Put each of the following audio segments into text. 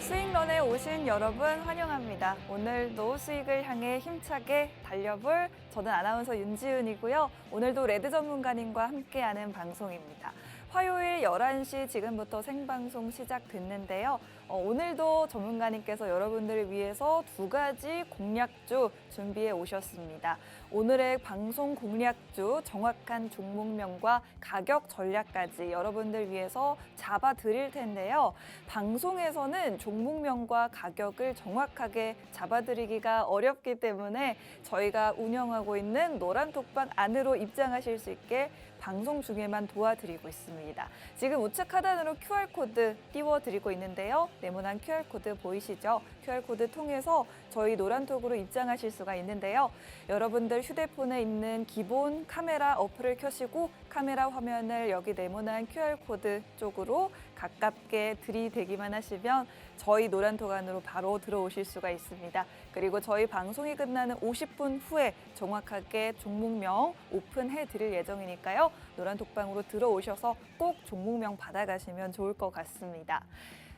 수익런에 오신 여러분 환영합니다. 오늘도 수익을 향해 힘차게 달려볼 저는 아나운서 윤지은이고요. 오늘도 레드 전문가님과 함께하는 방송입니다. 화요일 11시 지금부터 생방송 시작됐는데요. 오늘도 전문가님께서 여러분들을 위해서 두 가지 공략주 준비해 오셨습니다. 오늘의 방송 공략주 정확한 종목명과 가격 전략까지 여러분들 위해서 잡아 드릴 텐데요. 방송에서는 종목명과 가격을 정확하게 잡아 드리기가 어렵기 때문에 저희가 운영하고 있는 노란톡방 안으로 입장하실 수 있게 방송 중에만 도와드리고 있습니다. 지금 우측 하단으로 QR코드 띄워드리고 있는데요. 네모난 QR코드 보이시죠? QR코드 통해서 저희 노란톡으로 입장하실 수가 있는데요. 여러분들 휴대폰에 있는 기본 카메라 어플을 켜시고 카메라 화면을 여기 네모난 QR코드 쪽으로 가깝게 들이대기만 하시면 저희 노란톡 안으로 바로 들어오실 수가 있습니다. 그리고 저희 방송이 끝나는 50분 후에 정확하게 종목명 오픈해 드릴 예정이니까요. 노란톡방으로 들어오셔서 꼭 종목명 받아가시면 좋을 것 같습니다.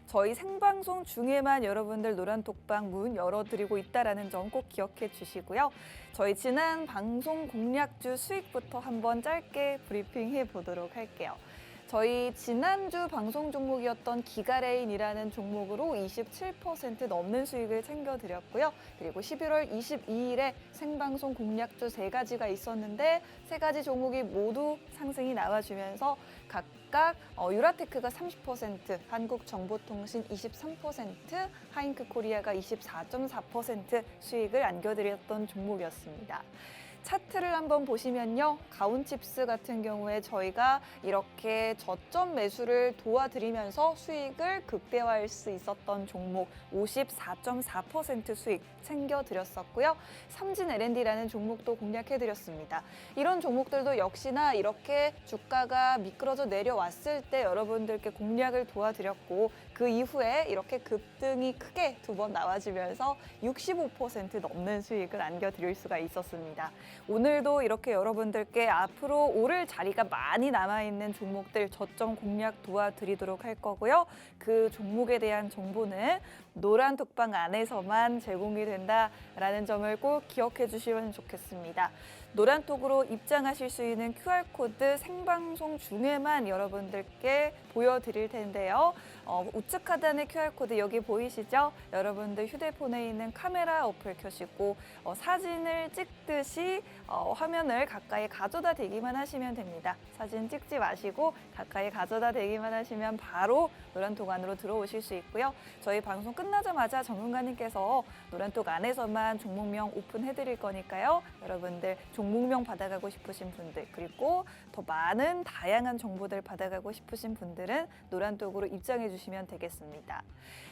저희 생방송 중에만 여러분들 노란톡방 문 열어드리고 있다는 점 꼭 기억해 주시고요. 저희 지난 방송 공략주 수익부터 한번 짧게 브리핑해 보도록 할게요. 저희 지난주 방송 종목이었던 기가레인이라는 종목으로 27% 넘는 수익을 챙겨드렸고요. 그리고 11월 22일에 생방송 공략주 3가지가 있었는데 3가지 종목이 모두 상승이 나와주면서 각각 유라테크가 30%, 한국정보통신 23%, 하잉크코리아가 24.4% 수익을 안겨드렸던 종목이었습니다. 차트를 한번 보시면요. 가온칩스 같은 경우에 저희가 이렇게 저점 매수를 도와드리면서 수익을 극대화할 수 있었던 종목 54.4% 수익 챙겨드렸었고요. 삼진 L&D라는 종목도 공략해드렸습니다. 이런 종목들도 역시나 이렇게 주가가 미끄러져 내려왔을 때 여러분들께 공략을 도와드렸고 그 이후에 이렇게 급등이 크게 2번 나와주면서 65% 넘는 수익을 안겨드릴 수가 있었습니다. 오늘도 이렇게 여러분들께 앞으로 오를 자리가 많이 남아있는 종목들 저점 공략 도와드리도록 할 거고요. 그 종목에 대한 정보는 노란톡방 안에서만 제공이 된다라는 점을 꼭 기억해 주시면 좋겠습니다. 노란톡으로 입장하실 수 있는 QR코드 생방송 중에만 여러분들께 보여드릴 텐데요. 우측 하단의 QR코드 여기 보이시죠? 여러분들 휴대폰에 있는 카메라 어플 켜시고 사진을 찍듯이 화면을 가까이 가져다 대기만 하시면 됩니다. 사진 찍지 마시고 가까이 가져다 대기만 하시면 바로 노란톡 안으로 들어오실 수 있고요. 저희 방송 끝나자마자 전문가님께서 노란톡 안에서만 종목명 오픈해드릴 거니까요. 여러분들 종목명 받아가고 싶으신 분들 그리고 더 많은 다양한 정보들 받아가고 싶으신 분들은 노란톡으로 입장해 주시면 되겠습니다.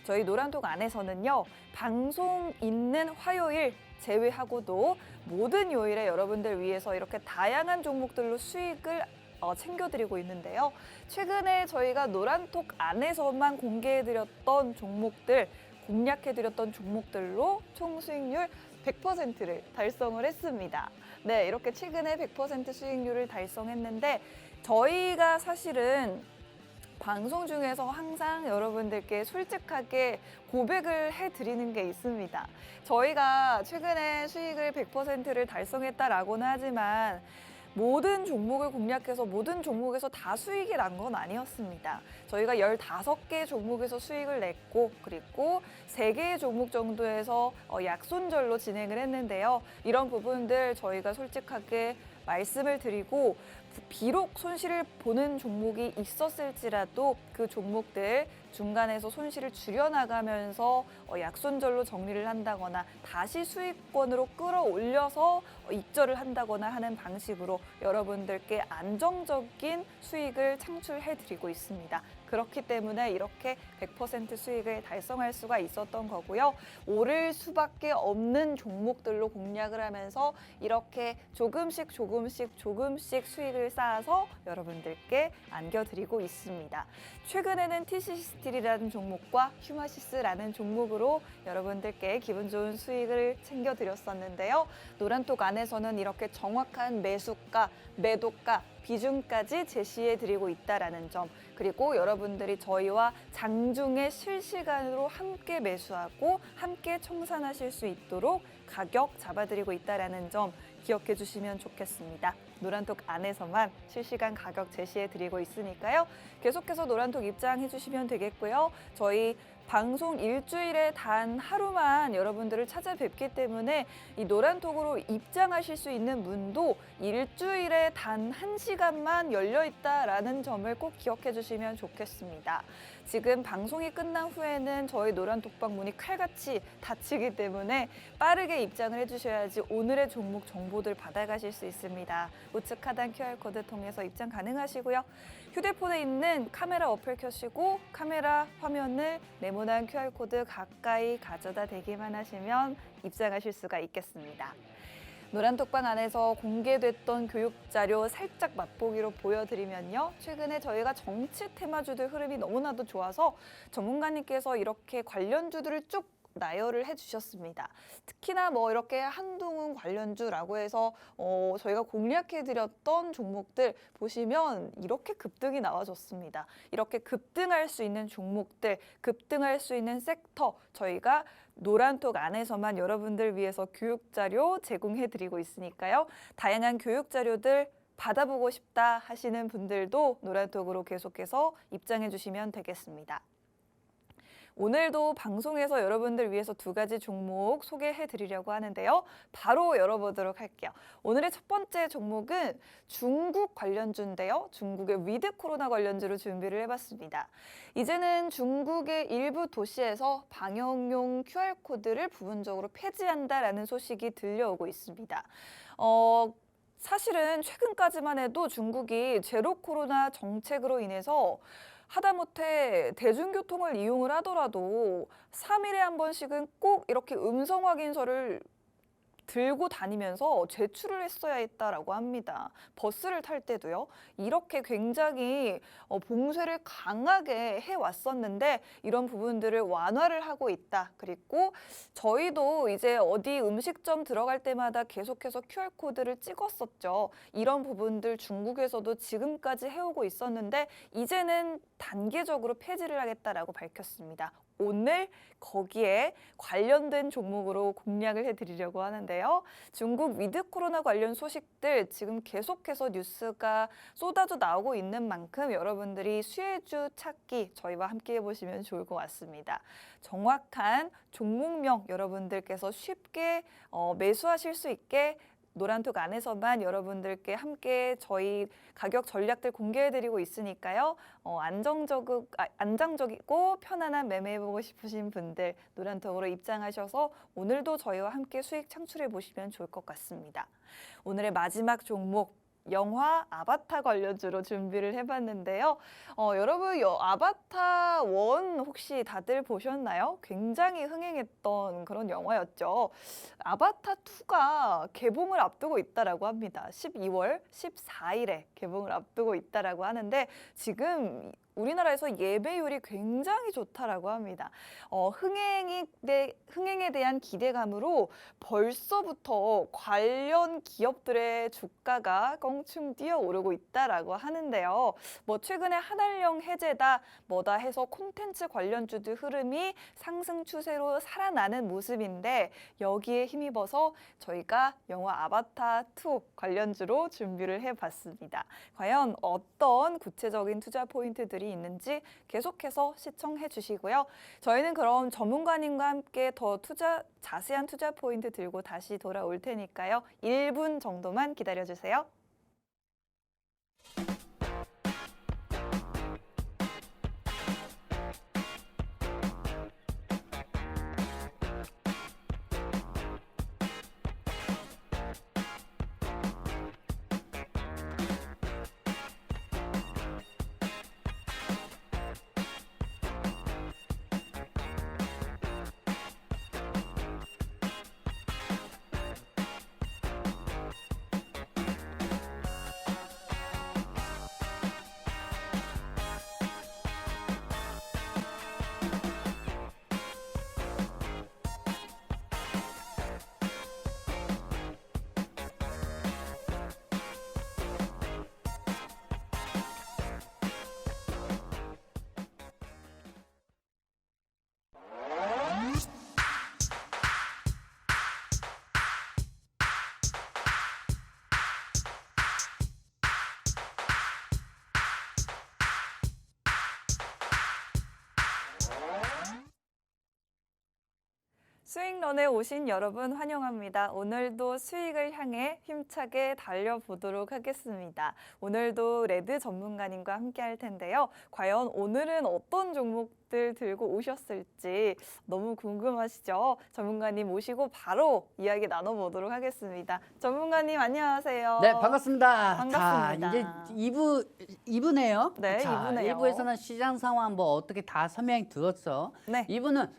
저희 노란톡 안에서는요. 방송 있는 화요일 제외하고도 모든 요일에 여러분들 위해서 이렇게 다양한 종목들로 수익을 챙겨드리고 있는데요. 최근에 저희가 노란톡 안에서만 공개해드렸던 종목들, 공략해드렸던 종목들로 총 수익률 100%를 달성을 했습니다. 네, 이렇게 최근에 100% 수익률을 달성했는데 저희가 사실은 방송 중에서 항상 여러분들께 솔직하게 고백을 해드리는 게 있습니다. 저희가 최근에 수익을 100%를 달성했다라고는 하지만 모든 종목을 공략해서 모든 종목에서 다 수익이 난 건 아니었습니다. 저희가 15개 종목에서 수익을 냈고 그리고 3개의 종목 정도에서 약손절로 진행을 했는데요. 이런 부분들 저희가 솔직하게 말씀을 드리고 비록 손실을 보는 종목이 있었을지라도 그 종목들 중간에서 손실을 줄여나가면서 약손절로 정리를 한다거나 다시 수익권으로 끌어올려서 익절을 한다거나 하는 방식으로 여러분들께 안정적인 수익을 창출해드리고 있습니다. 그렇기 때문에 이렇게 100% 수익을 달성할 수가 있었던 거고요. 오를 수밖에 없는 종목들로 공략을 하면서 이렇게 조금씩 수익을 쌓아서 여러분들께 안겨드리고 있습니다. 최근에는 TCC 스틸이라는 종목과 휴마시스라는 종목으로 여러분들께 기분 좋은 수익을 챙겨드렸었는데요. 노란톡 안에서는 이렇게 정확한 매수가, 매도가, 비중까지 제시해 드리고 있다라는 점, 그리고 여러분들이 저희와 장중에 실시간으로 함께 매수하고 함께 청산하실 수 있도록 가격 잡아드리고 있다라는 점 기억해 주시면 좋겠습니다. 노란톡 안에서만 실시간 가격 제시해 드리고 있으니까요. 계속해서 노란톡 입장해 주시면 되겠고요. 저희 방송 일주일에 단 하루만 여러분들을 찾아뵙기 때문에 이 노란톡으로 입장하실 수 있는 문도 일주일에 단 1시간만 열려 있다라는 점을 꼭 기억해 주시면 좋겠습니다. 지금 방송이 끝난 후에는 저희 노란톡방 문이 칼같이 닫히기 때문에 빠르게 입장을 해주셔야지 오늘의 종목 정보들 받아가실 수 있습니다. 우측 하단 QR코드 통해서 입장 가능하시고요. 휴대폰에 있는 카메라 어플 켜시고 카메라 화면을 네모난 QR코드 가까이 가져다 대기만 하시면 입장하실 수가 있겠습니다. 노란톡방 안에서 공개됐던 교육자료 살짝 맛보기로 보여드리면요. 최근에 저희가 정치 테마주들 흐름이 너무나도 좋아서 전문가님께서 이렇게 관련주들을 쭉 나열을 해주셨습니다. 특히나 뭐 이렇게 한동훈 관련주라고 해서 저희가 공략해드렸던 종목들 보시면 이렇게 급등이 나와줬습니다. 이렇게 급등할 수 있는 종목들, 급등할 수 있는 섹터 저희가 노란톡 안에서만 여러분들 위해서 교육자료 제공해드리고 있으니까요. 다양한 교육자료들 받아보고 싶다 하시는 분들도 노란톡으로 계속해서 입장해 주시면 되겠습니다. 오늘도 방송에서 여러분들 위해서 2가지 종목 소개해 드리려고 하는데요. 바로 열어보도록 할게요. 오늘의 첫 번째 종목은 중국 관련주인데요. 중국의 위드 코로나 관련주로 준비를 해봤습니다. 이제는 중국의 일부 도시에서 방역용 QR코드를 부분적으로 폐지한다라는 소식이 들려오고 있습니다. 사실은 최근까지만 해도 중국이 제로 코로나 정책으로 인해서 하다못해 대중교통을 이용을 하더라도 3일에 한 번씩은 꼭 이렇게 음성 확인서를 들고 다니면서 제출을 했어야 했다라고 합니다. 버스를 탈 때도요. 이렇게 굉장히 봉쇄를 강하게 해왔었는데 이런 부분들을 완화를 하고 있다. 그리고 저희도 이제 어디 음식점 들어갈 때마다 계속해서 QR코드를 찍었었죠. 이런 부분들 중국에서도 지금까지 해오고 있었는데 이제는 단계적으로 폐지를 하겠다라고 밝혔습니다. 오늘 거기에 관련된 종목으로 공략을 해드리려고 하는데요. 중국 위드 코로나 관련 소식들 지금 계속해서 뉴스가 쏟아져 나오고 있는 만큼 여러분들이 수혜주 찾기 저희와 함께 해보시면 좋을 것 같습니다. 정확한 종목명 여러분들께서 쉽게 매수하실 수 있게 노란톡 안에서만 여러분들께 함께 저희 가격 전략들 공개해드리고 있으니까요. 안정적이고 편안한 매매해보고 싶으신 분들 노란톡으로 입장하셔서 오늘도 저희와 함께 수익 창출해보시면 좋을 것 같습니다. 오늘의 마지막 종목. 영화 아바타 관련주로 준비를 해봤는데요. 여러분 아바타 1 혹시 다들 보셨나요? 굉장히 흥행했던 그런 영화였죠. 아바타 2가 개봉을 앞두고 있다라고 합니다. 12월 14일에 개봉을 앞두고 있다라고 하는데 지금 우리나라에서 예매율이 굉장히 좋다라고 합니다. 흥행에 대한 기대감으로 벌써부터 관련 기업들의 주가가 껑충 뛰어오르고 있다라고 하는데요. 뭐 최근에 한한령 해제다 뭐다 해서 콘텐츠 관련주들 흐름이 상승 추세로 살아나는 모습인데 여기에 힘입어서 저희가 영화 아바타 2 관련주로 준비를 해봤습니다. 과연 어떤 구체적인 투자 포인트들이 있는지 계속해서 시청해 주시고요. 저희는 그럼 전문가님과 함께 더 자세한 투자 포인트 들고 다시 돌아올 테니까요. 1분 정도만 기다려 주세요. 수익런에 오신 여러분 환영합니다. 오늘도 수익을 향해 힘차게 달려보도록 하겠습니다. 오늘도 레드 전문가님과 함께 할 텐데요. 과연 오늘은 어떤 종목들 들고 오셨을지 너무 궁금하시죠? 전문가님 모시고 바로 이야기 나눠보도록 하겠습니다. 전문가님 안녕하세요. 네, 반갑습니다. 반갑습니다. 자, 이제 2부네요. 네, 자, 2부네요. 1부에서는 시장 상황 뭐 어떻게 다 설명이 들었죠. 네. 2부는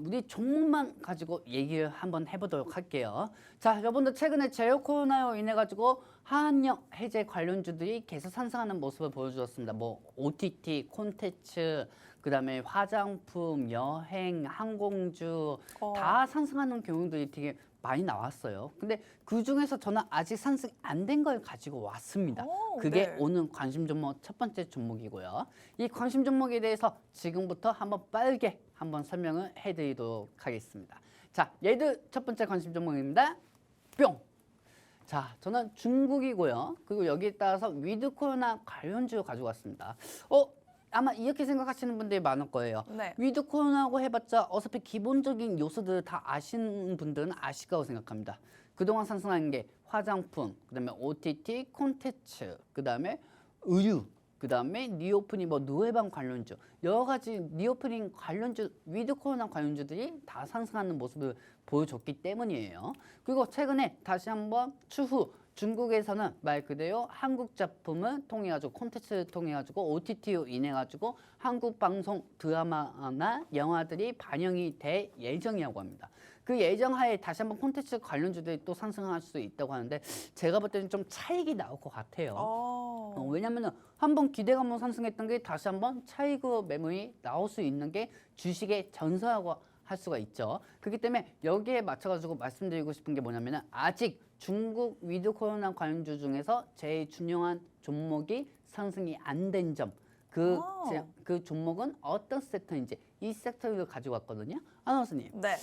우리 종목만 가지고 얘기를 한번 해보도록 할게요. 자, 여러분들 최근에 제로 코로나로 인해 가지고 한영 해제 관련주들이 계속 상승하는 모습을 보여주었습니다. 뭐 OTT, 콘텐츠, 그다음에 화장품, 여행, 항공주 다 상승하는 경우들이 되게 많이 나왔어요. 근데 그 중에서 저는 아직 상승 안 된 걸 가지고 왔습니다. 그게 네. 오늘 관심 종목 첫 번째 종목이고요. 이 관심 종목에 대해서 지금부터 한번 빠르게 한번 설명을 해드리도록 하겠습니다. 자, 얘들 첫 번째 관심 종목입니다. 뿅! 자, 저는 중국이고요. 그리고 여기에 따라서 위드 코로나 관련주 가지고 왔습니다. 아마 이렇게 생각하시는 분들이 많을 거예요. 네. 위드 코로나고 해봤자 어차피 기본적인 요소들을 다 아시는 분들은 아실 거라고 생각합니다. 그동안 상승한 게 화장품, 그다음에 OTT, 콘텐츠, 그다음에 의류, 그다음에 리오프닝, 뭐 노래방 관련주, 여러 가지 리오프닝 관련주, 위드 코로나 관련주들이 다 상승하는 모습을 보여줬기 때문이에요. 그리고 최근에 다시 한번 추후 중국에서는 말 그대로 한국 작품을 통해 가지고 콘텐츠를 통해 가지고 OTT로 인해 가지고 한국 방송 드라마나 영화들이 반영이 될 예정이라고 합니다. 그 예정하에 다시 한번 콘텐츠 관련주들이 또 상승할 수 있다고 하는데 제가 볼 때는 좀 차익이 나올 것 같아요. 왜냐면은 한번 기대감으로 상승했던 게 다시 한번 차익으로 매물이 나올 수 있는 게 주식의 전서라고 할 수가 있죠. 그렇기 때문에 여기에 맞춰가지고 말씀드리고 싶은 게 뭐냐면은 아직 중국 위드 코로나 관련주 중에서 제일 중요한 종목이 상승이 안 된 점. 그 종목은 어떤 섹터인지 이 섹터를 가지고 왔거든요. 아나운서님. 네.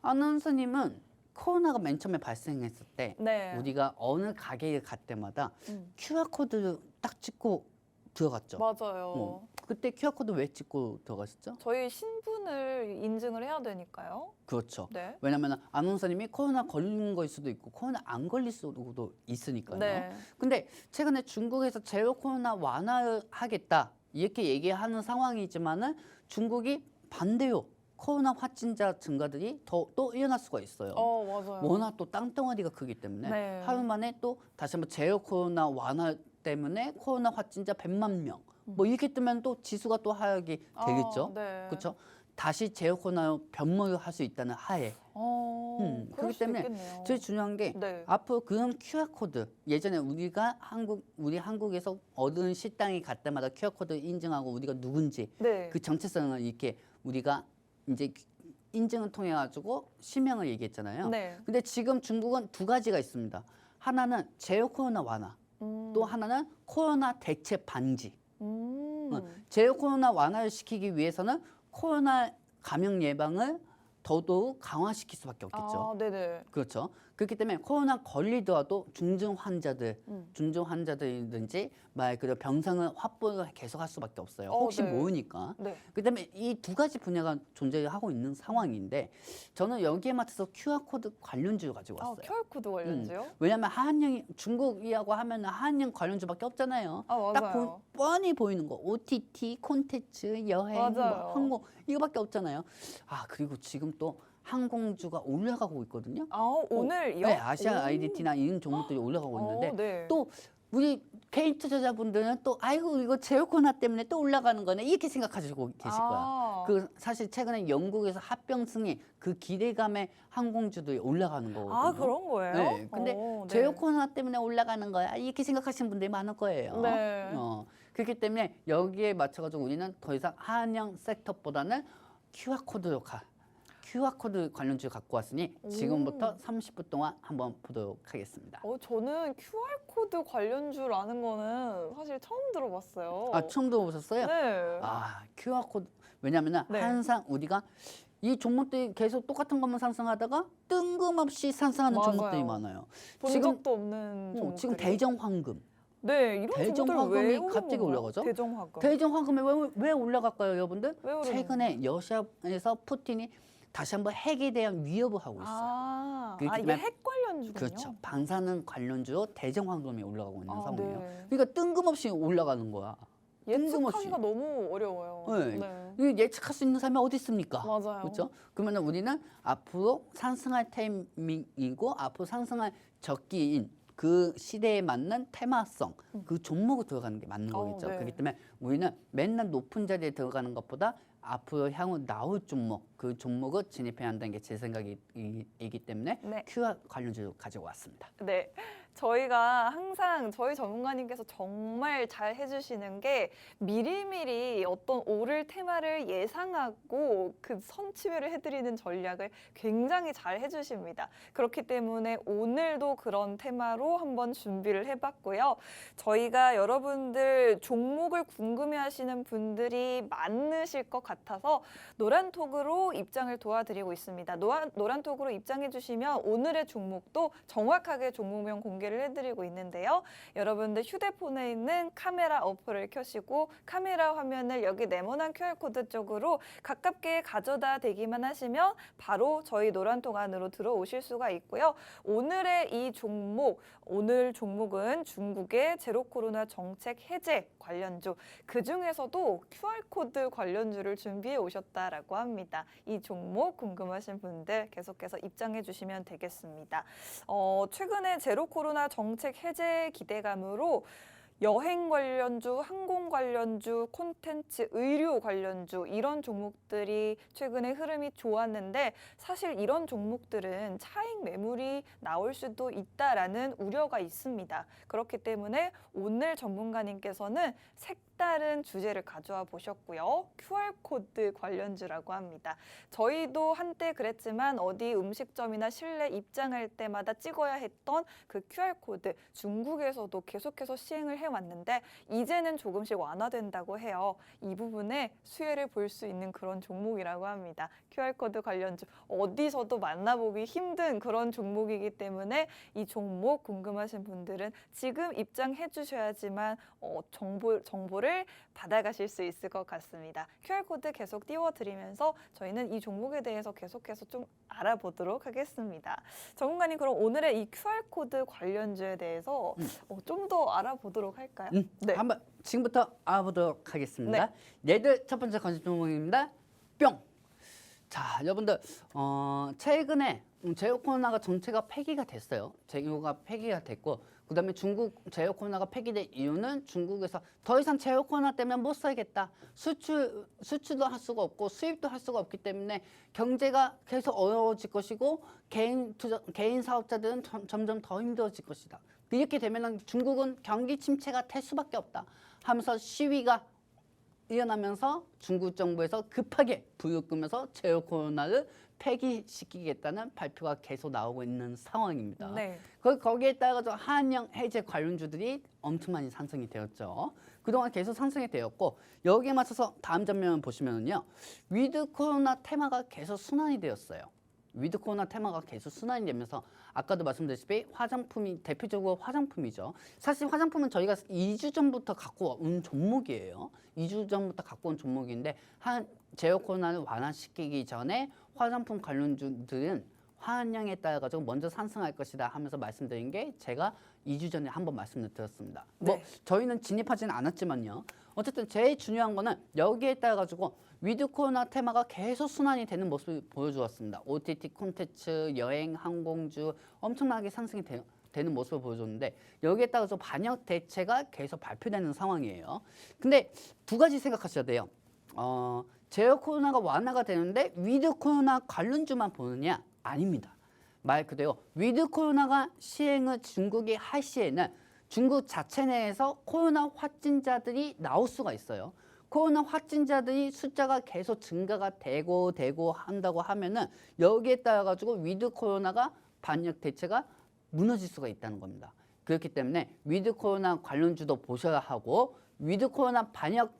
아나운서님은 코로나가 맨 처음에 발생했을 때 네. 우리가 어느 가게에 갈 때마다 QR코드를 딱 찍고 들어갔죠. 맞아요. 그때 QR코드 왜 찍고 들어가셨죠? 저희 신분을 인증을 해야 되니까요. 그렇죠. 네. 왜냐하면 아나운서님이 코로나 걸린 거일 수도 있고 코로나 안 걸릴 수도 있으니까요. 네. 근데 최근에 중국에서 제로 코로나 완화를 하겠다 이렇게 얘기하는 상황이지만은 중국이 반대로 코로나 확진자 증가들이 또 일어날 수가 있어요. 맞아요. 워낙 또 땅덩어리가 크기 때문에 네. 하루 만에 또 다시 한번 제로 코로나 완화 때문에 코로나 확진자 100만 명 뭐 이렇게 뜨면 또 지수가 또 하락이 되겠죠. 네. 그렇죠? 다시 제로 코로나로 변모를 할 수 있다는 하에. 그럴 그렇기 수도 때문에 있겠네요. 제일 중요한 게 네. 앞으로 그런 QR 코드 예전에 우리가 우리 한국에서 어느 식당에 갈 때마다 QR 코드 인증하고 우리가 누군지 네. 그 정체성을 이렇게 우리가 이제 인증을 통해 가지고 실명을 얘기했잖아요. 네. 근데 지금 중국은 두 가지가 있습니다. 하나는 제로 코로나 완화, 또 하나는 코로나 대체 방지. 제로 코로나 완화를 시키기 위해서는 코로나 감염 예방을 더더욱 강화시킬 수밖에 없겠죠. 네네. 그렇죠. 그렇기 때문에 코로나 걸리더라도 중증 환자들이든지 말 그대로 병상을 확보를 계속할 수밖에 없어요. 혹시 네. 모르니까. 네. 그다음에 이 두 가지 분야가 존재하고 있는 상황인데 저는 여기에 맞춰서 QR 코드 관련주를 가지고 왔어요. QR코드 관련주요? 왜냐하면 한영이 중국이라고 하면 한영 관련주밖에 없잖아요. 맞아요. 딱 뻔히 보이는 거 OTT, 콘텐츠, 여행, 뭐 맞아요. 항공 이거밖에 없잖아요. 그리고 지금 또 항공주가 올라가고 있거든요. 오늘요? 네, 아시아 IDT나 이런 종목들이 올라가고 있는데 네. 또 우리 개인 투자자분들은 또 아이고 이거 제로 코로나 때문에 또 올라가는 거네 이렇게 생각하시고 계실 거야. 그 사실 최근에 영국에서 합병증이 그 기대감에 항공주들이 올라가는 거거든요. 그런 거예요? 네. 근데 네. 제로 코로나 때문에 올라가는 거야 이렇게 생각하시는 분들이 많을 거예요. 네. 그렇기 때문에 여기에 맞춰가지고 우리는 더 이상 한영 섹터보다는 QR코드로 QR코드 관련주 갖고 왔으니 지금부터 30분 동안 한번 보도록 하겠습니다. 저는 QR코드 관련주라는 거는 사실 처음 들어봤어요. 처음 들어보셨어요? 네. QR코드 왜냐면은 네. 항상 우리가 이 종목들이 계속 똑같은 것만 상승하다가 뜬금없이 상승하는 맞아요. 종목들이 많아요. 본 지금 적도 없는 종목들이. 지금 대정황금. 네, 이런 대정화금이 종목들 왜 갑자기 오르는 올라가죠? 대정화금. 대정황금이 왜 올라갈까요, 여러분들? 왜 오르는 최근에 러시아에서 푸틴이 다시 한번 핵에 대한 위협을 하고 있어요. 그렇기 이게 때문에 핵 관련주군요. 그렇죠. 방사능 관련주로 대정 환경이 올라가고 있는 상황이에요. 네. 그러니까 뜬금없이 올라가는 거야. 예측하기가 너무 어려워요. 네. 이거 예측할 수 있는 사람이 어디 있습니까? 맞아요. 그렇죠? 그러면 우리는 앞으로 상승할 타이밍이고 앞으로 상승할 적기인 그 시대에 맞는 테마성, 그 종목을 들어가는 게 맞는 거겠죠. 네. 그렇기 때문에 우리는 맨날 높은 자리에 들어가는 것보다 앞으로 향후 나올 종목, 그 종목을 진입해야 한다는 게 제 생각이기 때문에 네. QR 관련주를 가지고 왔습니다. 네. 저희가 항상 저희 전문가님께서 정말 잘 해주시는 게 미리미리 어떤 오를 테마를 예상하고 그 선취회를 해드리는 전략을 굉장히 잘 해주십니다. 그렇기 때문에 오늘도 그런 테마로 한번 준비를 해봤고요. 저희가 여러분들 종목을 궁금해하시는 분들이 많으실 것 같아서 노란톡으로 입장을 도와드리고 있습니다. 노란톡으로 입장해주시면 오늘의 종목도 정확하게 종목명 공개를 해드리고 있는데요. 여러분들 휴대폰에 있는 카메라 어플을 켜시고 카메라 화면을 여기 네모난 QR코드 쪽으로 가깝게 가져다 대기만 하시면 바로 저희 노란톡 안으로 들어오실 수가 있고요. 오늘의 이 종목, 오늘 종목은 중국의 제로 코로나 정책 해제 관련주, 그중에서도 QR코드 관련주를 준비해 오셨다라고 합니다. 이 종목 궁금하신 분들 계속해서 입장해 주시면 되겠습니다. 최근에 제로 코로나 정책 해제 기대감으로 여행 관련주, 항공 관련주, 콘텐츠, 의류 관련주 이런 종목들이 최근에 흐름이 좋았는데 사실 이런 종목들은 차익 매물이 나올 수도 있다라는 우려가 있습니다. 그렇기 때문에 오늘 전문가님께서는 색다른 주제를 가져와 보셨고요. QR코드 관련주라고 합니다. 저희도 한때 그랬지만 어디 음식점이나 실내 입장할 때마다 찍어야 했던 그 QR코드 중국에서도 계속해서 시행을 해왔는데 이제는 조금씩 완화된다고 해요. 이 부분에 수혜를 볼 수 있는 그런 종목이라고 합니다. QR코드 관련주 어디서도 만나보기 힘든 그런 종목이기 때문에 이 종목 궁금하신 분들은 지금 입장해 주셔야지만 정보를 받아가실 수 있을 것 같습니다. QR코드 계속 띄워드리면서 저희는 이 종목에 대해서 계속해서 좀 알아보도록 하겠습니다. 전문가님, 그럼 오늘의 이 QR코드 관련주에 대해서 좀 더 알아보도록 할까요? 네. 한번 지금부터 알아보도록 하겠습니다. 레드 첫 번째 관심 종목입니다. 뿅! 자, 여러분들 최근에 제로 코로나가 정체가 폐기가 됐어요. 제로가 폐기가 됐고 그다음에 중국 제로 코로나가 폐기된 이유는 중국에서 더 이상 제로 코로나 때문에 못 살겠다. 수출도 할 수가 없고 수입도 할 수가 없기 때문에 경제가 계속 어려워질 것이고 개인 사업자들은 점점 더 힘들어질 것이다. 이렇게 되면은 중국은 경기 침체가 될 수밖에 없다 하면서 시위가 일어나면서 중국 정부에서 급하게 불을 끄면서 제로 코로나를 폐기시키겠다는 발표가 계속 나오고 있는 상황입니다. 네. 거기에 따라서 한영 해제 관련주들이 엄청 많이 상승이 되었죠. 그동안 계속 상승이 되었고 여기에 맞춰서 다음 장면 보시면은요. 위드 코로나 테마가 계속 순환이 되었어요. 위드 코로나 테마가 계속 순환이 되면서 아까도 말씀드렸다시피 화장품이 대표적으로 화장품이죠. 사실 화장품은 저희가 2주 전부터 갖고 온 종목이에요. 2주 전부터 갖고 온 종목인데 한 제로 코로나를 완화시키기 전에 화장품 관련주들은 환영에 따라 가지고 먼저 상승할 것이다 하면서 말씀드린 게 제가 2주 전에 한번 말씀을 드렸습니다. 네. 뭐 저희는 진입하지는 않았지만요. 어쨌든 제일 중요한 거는 여기에 따라 가지고 위드 코로나 테마가 계속 순환이 되는 모습을 보여주었습니다. OTT 콘텐츠, 여행, 항공주 엄청나게 상승이 되는 모습을 보여줬는데 여기에 따라서 반역 대체가 계속 발표되는 상황이에요. 근데 두 가지 생각하셔야 돼요. 제로 코로나가 완화가 되는데 위드 코로나 관련주만 보느냐? 아닙니다. 말 그대로 위드 코로나가 시행을 중국이 할 시에는 중국 자체 내에서 코로나 확진자들이 나올 수가 있어요. 코로나 확진자들이 숫자가 계속 증가가 되고 한다고 하면은 여기에 따라 가지고 위드 코로나가 반역 대체가 무너질 수가 있다는 겁니다. 그렇기 때문에 위드 코로나 관련주도 보셔야 하고 위드 코로나 반역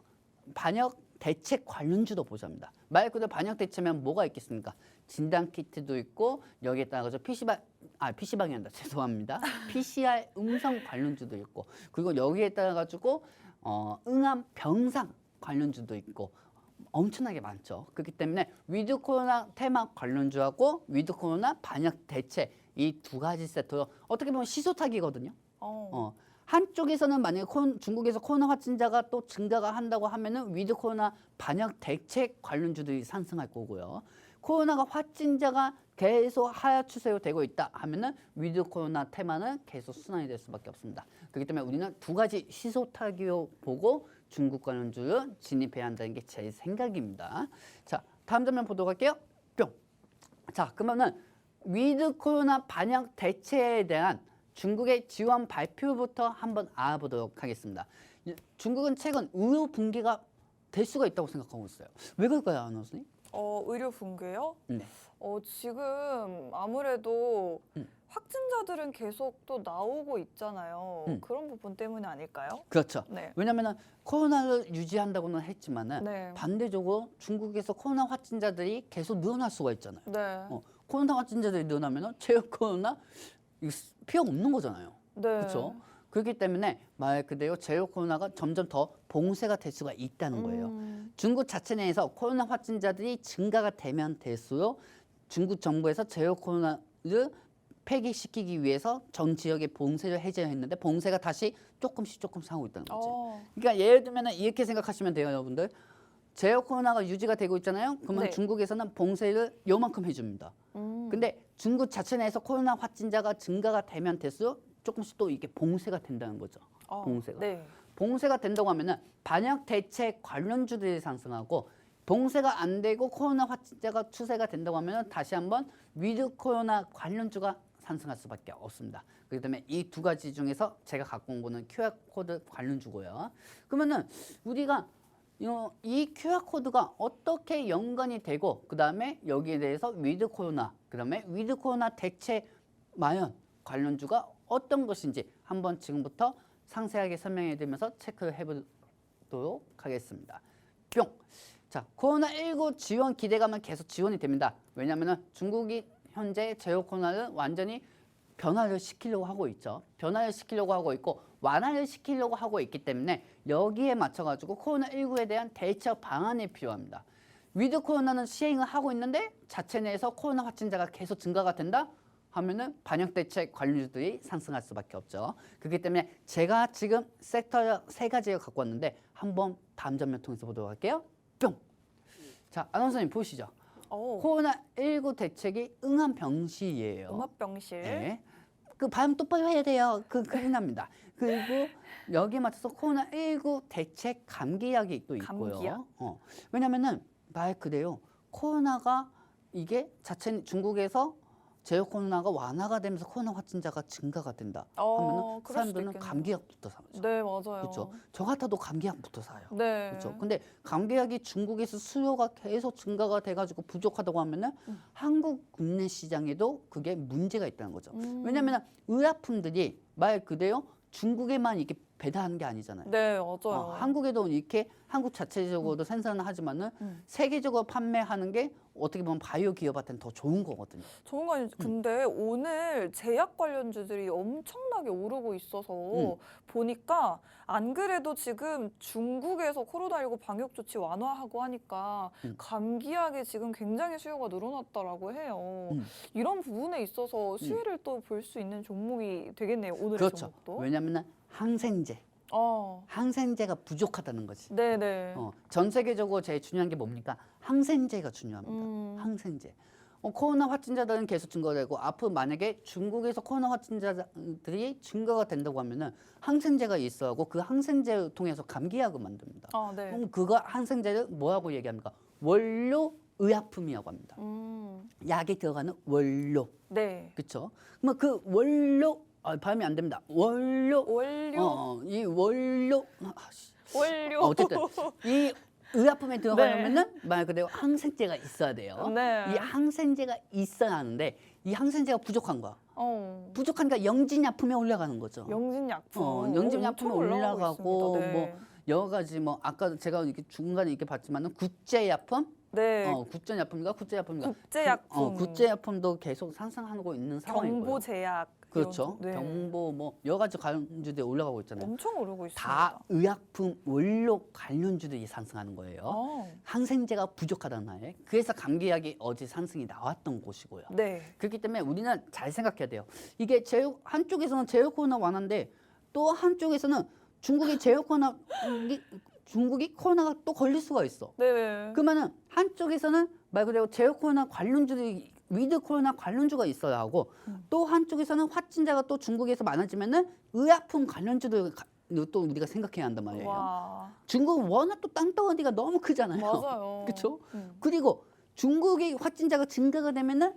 대책 관련주도 보셔야 합니다. 말 그대로 반역 대체면 뭐가 있겠습니까? 진단 키트도 있고 여기에 따라서 PC방이 아니라 죄송합니다. PCR 음성 관련주도 있고 그리고 여기에 따라 가지고 응암 병상 관련주도 있고 엄청나게 많죠. 그렇기 때문에 위드 코로나 테마 관련주하고 위드 코로나 반역 대책 이 두 가지 세트로 어떻게 보면 시소타기거든요. 한쪽에서는 만약에 중국에서 코로나 확진자가 또 증가가 한다고 하면은 위드 코로나 반역 대책 관련주들이 상승할 거고요. 코로나가 확진자가 계속 하락 추세로 되고 있다 하면은 위드 코로나 테마는 계속 순환이 될 수밖에 없습니다. 그렇기 때문에 우리는 두 가지 시소타기로 보고 중국 관련주를 진입해야 한다는 게 제 생각입니다. 자, 다음 장면 보도록 할게요. 뿅. 자, 그러면은 위드 코로나 반역 대책에 대한 중국의 지원 발표부터 한번 알아보도록 하겠습니다. 중국은 최근 의료 붕괴가 될 수가 있다고 생각하고 있어요. 왜 그럴까요, 아나운서님? 의료 붕괴요? 네. 지금 아무래도 확진자들은 계속 또 나오고 있잖아요. 그런 부분 때문에 아닐까요? 그렇죠. 네. 왜냐하면 코로나를 유지한다고는 했지만은 네. 반대적으로 중국에서 코로나 확진자들이 계속 늘어날 수가 있잖아요. 네. 코로나 확진자들이 늘어나면은 제로 코로나 이거 필요 없는 거잖아요. 네. 그렇죠. 그렇기 때문에 말 그대로 제로 코로나가 점점 더 봉쇄가 될 수가 있다는 거예요. 중국 자체 내에서 코로나 확진자들이 증가가 되면 될수록 중국 정부에서 제로 코로나를 폐기시키기 위해서 전 지역의 봉쇄를 해제했는데 봉쇄가 다시 조금씩 하고 있다는 거지. 그러니까 예를 들면 이렇게 생각하시면 돼요, 여러분들. 제로 코로나가 유지가 되고 있잖아요. 그러면 네. 중국에서는 봉쇄를 요만큼 해줍니다. 근데 중국 자체 내에서 코로나 확진자가 증가가 되면 될수록 조금씩 또 이게 봉쇄가 된다는 거죠. 봉쇄가. 네. 봉쇄가 된다고 하면은 반역 대책 관련주들이 상승하고 봉쇄가 안 되고 코로나 확진자가 추세가 된다고 하면은 다시 한번 위드 코로나 관련주가 상승할 수밖에 없습니다. 그렇기 때문에 이 두 가지 중에서 제가 갖고 온 거는 QR 코드 관련주고요. 그러면은 우리가 이 QR 코드가 어떻게 연관이 되고 그 다음에 여기에 대해서 위드 코로나, 그 다음에 위드 코로나 대책 마련 관련주가 어떤 것인지 한번 지금부터 상세하게 설명해 드리면서 체크를 해보도록 하겠습니다. 뿅. 자, 코로나19 지원 기대감은 계속 지원이 됩니다. 왜냐하면 중국이 현재 제로 코로나를 완전히 변화를 시키려고 하고 있죠. 변화를 시키려고 하고 있고 완화를 시키려고 하고 있기 때문에 여기에 맞춰가지고 코로나19에 대한 대처 방안이 필요합니다. 위드 코로나는 시행을 하고 있는데 자체 내에서 코로나 확진자가 계속 증가가 된다? 하면은 반역 대책 관련주들이 상승할 수밖에 없죠. 그렇기 때문에 제가 지금 섹터 세 가지를 갖고 왔는데 한번 다음 장면 통해서 보도록 할게요. 뿅. 자, 아나운서님 보시죠. 코로나19 대책이 응한 병실이에요. 음압병실. 네. 그 발음 똑바로 해야 돼요. 큰일 납니다. 그리고 여기에 맞춰서 코로나19 대책 감기약이 또 있고요. 감기약? 왜냐면은 말 그대로 코로나가 이게 자체 중국에서 제로 코로나가 완화가 되면서 코로나 확진자가 증가가 된다 하면은 그럴 수도 사람들은 있겠네요. 감기약부터 사죠. 네, 맞아요. 그렇죠. 저 같아도 감기약부터 사요. 네. 그렇죠. 근데 감기약이 중국에서 수요가 계속 증가가 돼가지고 부족하다고 하면은 한국 국내 시장에도 그게 문제가 있다는 거죠. 왜냐하면 의약품들이 말 그대로 중국에만 이렇게 배달하는 게 아니잖아요. 네, 맞아요. 한국에도 이렇게 한국 자체적으로도 생산을 하지만은 세계적으로 판매하는 게 어떻게 보면 바이오 기업한테는 더 좋은 거거든요. 좋은 거 아니죠. 근데 오늘 제약 관련주들이 엄청나게 오르고 있어서 보니까 안 그래도 지금 중국에서 코로나19 방역 조치 완화하고 하니까 감기약에 지금 굉장히 수요가 늘어났다라고 해요. 이런 부분에 있어서 수혜를 또 볼 수 있는 종목이 되겠네요. 오늘의 그렇죠. 종목도. 왜냐하면 항생제, 항생제가 부족하다는 거지. 네네. 전 세계적으로 제일 중요한 게 뭡니까? 항생제가 중요합니다. 항생제. 코로나 확진자들은 계속 증가되고 앞으로 만약에 중국에서 코로나 확진자들이 증가가 된다고 하면은 항생제가 있어하고 그 항생제를 통해서 감기약을 만듭니다. 네. 그럼 그거 항생제를 뭐라고 얘기합니까? 원료 의약품이라고 합니다. 약에 들어가는 원료. 네. 그렇죠? 그러면 그 원료 발음이 안 됩니다. 원료. 이 원료. 어쨌든 이 의약품에 들어가려면은 말 그대로 항생제가 있어야 돼요. 네. 이 항생제가 있어야 하는데 이 항생제가 부족한 거야. 부족하니까 영진약품에 올라가는 거죠. 영진약품. 영진약품에 엄청 올라가고 있습니다. 네. 뭐 여러 가지 뭐 아까 제가 이렇게 중간에 이렇게 봤지만은 국제약품, 네. 국제약품인가? 국제약품. 국제약품도 계속 상승하고 있는 상황이고요. 경보제약 그렇죠. 네. 경보 뭐 여러 가지 관련주들이 올라가고 있잖아요. 엄청 오르고 있습니다. 다 의약품 원료 관련주들이 상승하는 거예요. 어. 항생제가 부족하다는 말에 그래서 감기약이 어제 상승이 나왔던 곳이고요. 네. 그렇기 때문에 우리는 잘 생각해야 돼요. 이게 한쪽에서는 제로 코로나 완화인데 또 한쪽에서는 중국이 코로나가 또 걸릴 수가 있어. 네. 그러면은 한쪽에서는 말 그대로 제로 코로나 관련주들이 위드 코로나 관련주가 있어야 하고 또 한쪽에서는 확진자가 또 중국에서 많아지면은 의약품 관련주들 또 우리가 생각해야 한단 말이에요. 와. 중국은 워낙 또 땅덩어리가 너무 크잖아요. 맞아요. 그렇죠? 그리고 중국의 확진자가 증가가 되면은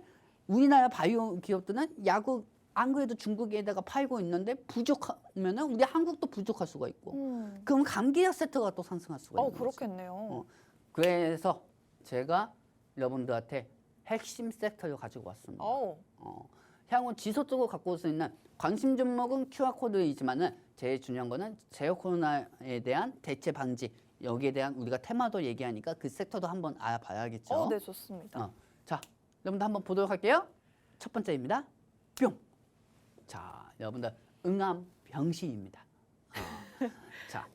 우리나라 바이오 기업들은 약을 안 그래도 중국에다가 팔고 있는데 부족하면은 우리 한국도 부족할 수가 있고 그럼 감기약 세트가 또 상승할 수가 있는 거죠. 그렇겠네요. 그래서 제가 여러분들한테 핵심 섹터를 가지고 왔습니다. 향후 지속적으로 갖고 올 수 있는 관심 종목은 QR코드이지만은 제일 중요한 거는 제로 코로나에 대한 대체 방지 여기에 대한 우리가 테마도 얘기하니까 그 섹터도 한번 알아봐야겠죠. 네, 좋습니다. 자, 여러분들 한번 보도록 할게요. 첫 번째입니다. 뿅. 자, 여러분들 응암병실입니다. 자,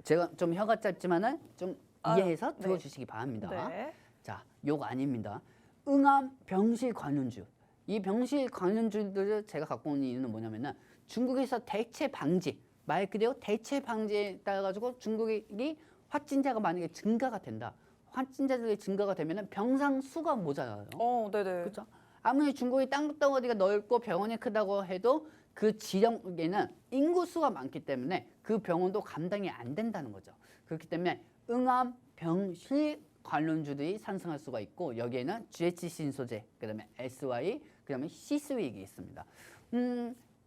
제가 좀 혀가 짧지만은 좀 이해해서 네. 들어주시기 바랍니다. 네. 자, 욕 아닙니다. 응암병실 관련주. 이 병실 관련주들을 제가 갖고 온 이유는 뭐냐면은 중국에서 대체 방지, 말 그대로 대체 방지에 따라 가지고 중국이 확진자가 만약에 증가가 된다. 확진자들이 증가가 되면은 병상 수가 모자라요. 네네. 그렇죠? 아무리 중국이 땅덩어리가 넓고 병원이 크다고 해도 그 지역에는 인구 수가 많기 때문에 그 병원도 감당이 안 된다는 거죠. 그렇기 때문에 응암병실 관련주들이 상승할 수가 있고 여기에는 GH 신소재, 그다음에 SY, 그다음에 시스윅이 있습니다.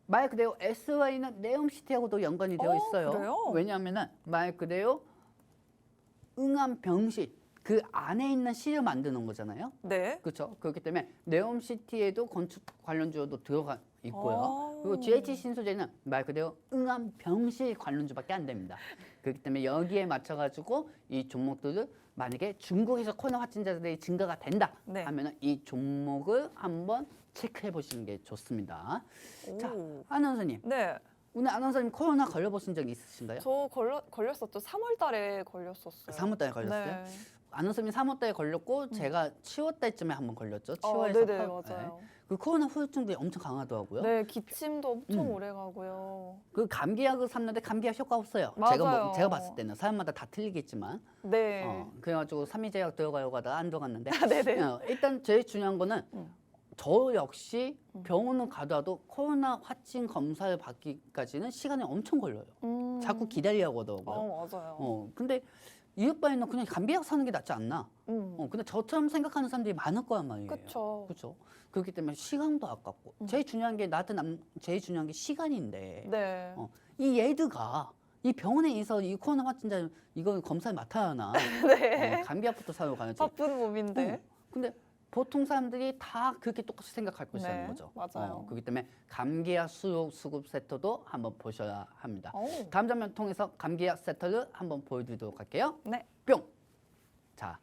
말 그대로 SY는 네옴시티하고도 연관이 되어 있어요. 그래요? 왜냐하면은 말 그대로 응암병실 그 안에 있는 실을 만드는 거잖아요. 네. 그렇죠. 그렇기 때문에 네옴시티에도 건축 관련주도 들어가 있고요. 그리고 GH 신소재는 말 그대로 응암병실 관련주밖에 안 됩니다. 그렇기 때문에 여기에 맞춰가지고 이 종목들을 만약에 중국에서 코로나 확진자들이 증가가 된다 네. 하면은 이 종목을 한번 체크해 보시는 게 좋습니다. 자, 아나운서님, 네. 오늘 아나운서님 코로나 걸려보신 적 있으신가요? 저 걸렸었죠. 3월 달에 걸렸었어요. 3월 달에 걸렸어요? 네. 아나운서님 3월 달에 걸렸고 제가 7월 달쯤에 한번 걸렸죠. 7월에서 네네, 맞아요. 그 코로나 후유증들이 엄청 강하더라고요. 네, 기침도 엄청 오래 가고요. 그 감기약을 샀는데 감기약 효과 없어요. 맞아요. 제가 봤을 때는 사람마다 다 틀리겠지만 네. 그래가지고 삼이제약 들어가려고 하다가 안 들어갔는데 네네. 일단 제일 중요한 거는 저 역시 병원을 가더라도 코로나 확진 검사를 받기까지는 시간이 엄청 걸려요. 자꾸 기다리라고 하더라고요. 맞아요. 근데 이럴 바에는 그냥 감기약 사는 게 낫지 않나? 근데 저처럼 생각하는 사람들이 많을 거란 말이에요. 그쵸. 그렇죠. 그렇기 때문에 시간도 아깝고 제일 중요한 게 제일 중요한 게 시간인데 네. 이 얘들가 이 병원에 있어 이 코로나 확진자 이거 검사를 맡아야 하나? 네. 감기약부터 사러 가야지. 바쁜 몸인데. 근데 보통 사람들이 다 그렇게 똑같이 생각할 것이라는 네, 거죠. 맞아요. 그렇기 때문에 감기약 수급 세터도 한번 보셔야 합니다. 오. 다음 장면 통해서 감기약 세터를 한번 보여드리도록 할게요. 네. 뿅. 자,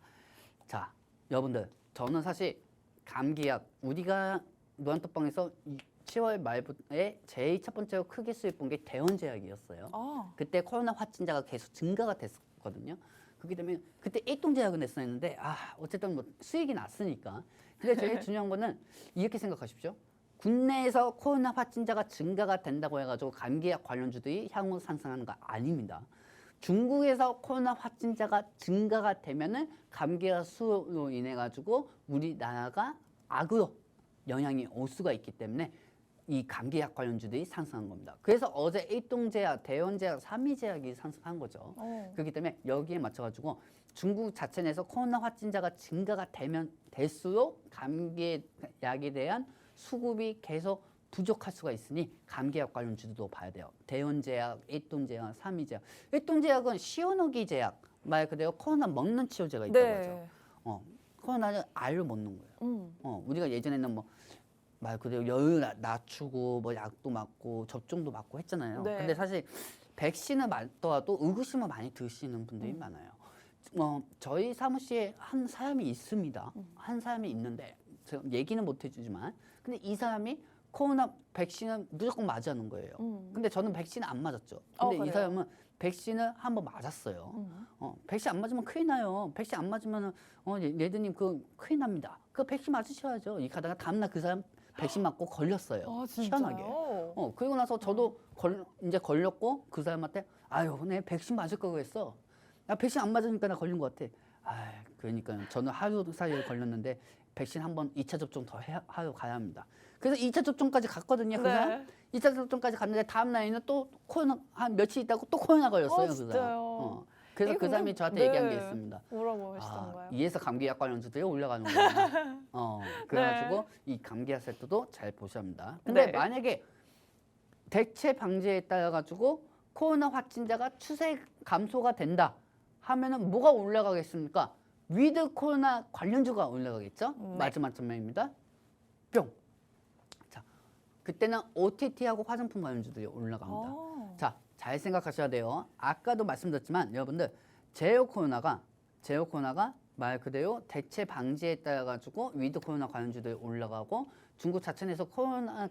여러분들 저는 사실 감기약 우리가 노안떡방에서 10월 말에 제일 첫 번째로 크게 수입 본 게 대원제약이었어요. 그때 코로나 확진자가 계속 증가가 됐거든요. 그렇기 때문에 그때 일동제약을 냈었는데 어쨌든 뭐 수익이 났으니까. 근데 제일 중요한 거는 이렇게 생각하십시오. 국내에서 코로나 확진자가 증가가 된다고 해가지고 감기약 관련주들이 향후 상승하는 거 아닙니다. 중국에서 코로나 확진자가 증가가 되면은 감기약 수로 인해 가지고 우리나라가 악으로 영향이 올 수가 있기 때문에 이 감기약 관련주들이 상승한 겁니다. 그래서 어제 일동제약, 대원제약, 삼이제약이 상승한 거죠. 그렇기 때문에 여기에 맞춰가지고 중국 자체 내에서 코로나 확진자가 증가가 되면 될수록 감기약에 대한 수급이 계속 부족할 수가 있으니 감기약 관련주도 봐야 돼요. 대원제약, 일동제약, 삼이제약. 일동제약은 시오노기 제약, 말 그대로 코로나 먹는 치료제가 있다고 하죠. 코로나를 알로 먹는 거예요. 우리가 예전에는 말 그대로 열을 낮추고 약도 맞고 접종도 맞고 했잖아요. 네. 근데 사실 백신을 맞더라도 의구심을 많이 드시는 분들이 많아요. 저희 사무실에 한 사람이 있습니다. 한 사람이 있는데 제가 얘기는 못 해주지만 근데 이 사람이 코로나 백신은 무조건 맞아야 하는 거예요. 근데 저는 백신 안 맞았죠. 근데 이 그래요? 사람은 백신을 한번 맞았어요. 백신 안 맞으면 큰일 나요. 백신 안 맞으면 레드님 그 큰일 납니다. 그 백신 맞으셔야죠. 이 가다가 다음날 그 사람 백신 맞고 걸렸어요. 아, 희한하게. 진짜요? 그리고 나서 저도 이제 걸렸고 그 사람한테 아유, 내 백신 맞을 거 그랬어. 나 백신 안 맞으니까 나 걸린 것 같아. 아, 그러니까 저는 하루 사이에 걸렸는데 백신 한번 2차 접종 더 하러 가야 합니다. 그래서 2차 접종까지 갔거든요. 그 네. 사람 2차 접종까지 갔는데 다음 날에는 또 코로나 한 며칠 있다고 또 코로나 걸렸어요. 그 사람. 진짜요? 그래서 이게 그 사람이 근데- 저한테 네. 얘기한 게 있습니다. 뭐라고 하시던가요? 이에서 감기약 관련주들이 올라가는 거예요. 그래가지고 이 감기약 세트도 잘 보셔야 합니다. 근데 네. 만약에 대체 방지에 따라 가지고 코로나 확진자가 추세 감소가 된다 하면은 뭐가 올라가겠습니까? 위드 코로나 관련주가 올라가겠죠? 네. 마지막 전명입니다. 뿅. 자, 그때는 OTT하고 화장품 관련주들이 올라갑니다. 자, 잘 생각하셔야 돼요. 아까도 말씀드렸지만 여러분들 제로 코로나가 말 그대로 대체 방지에 따라 가지고 위드 코로나 관련주들이 올라가고 중국 자체에서 코로나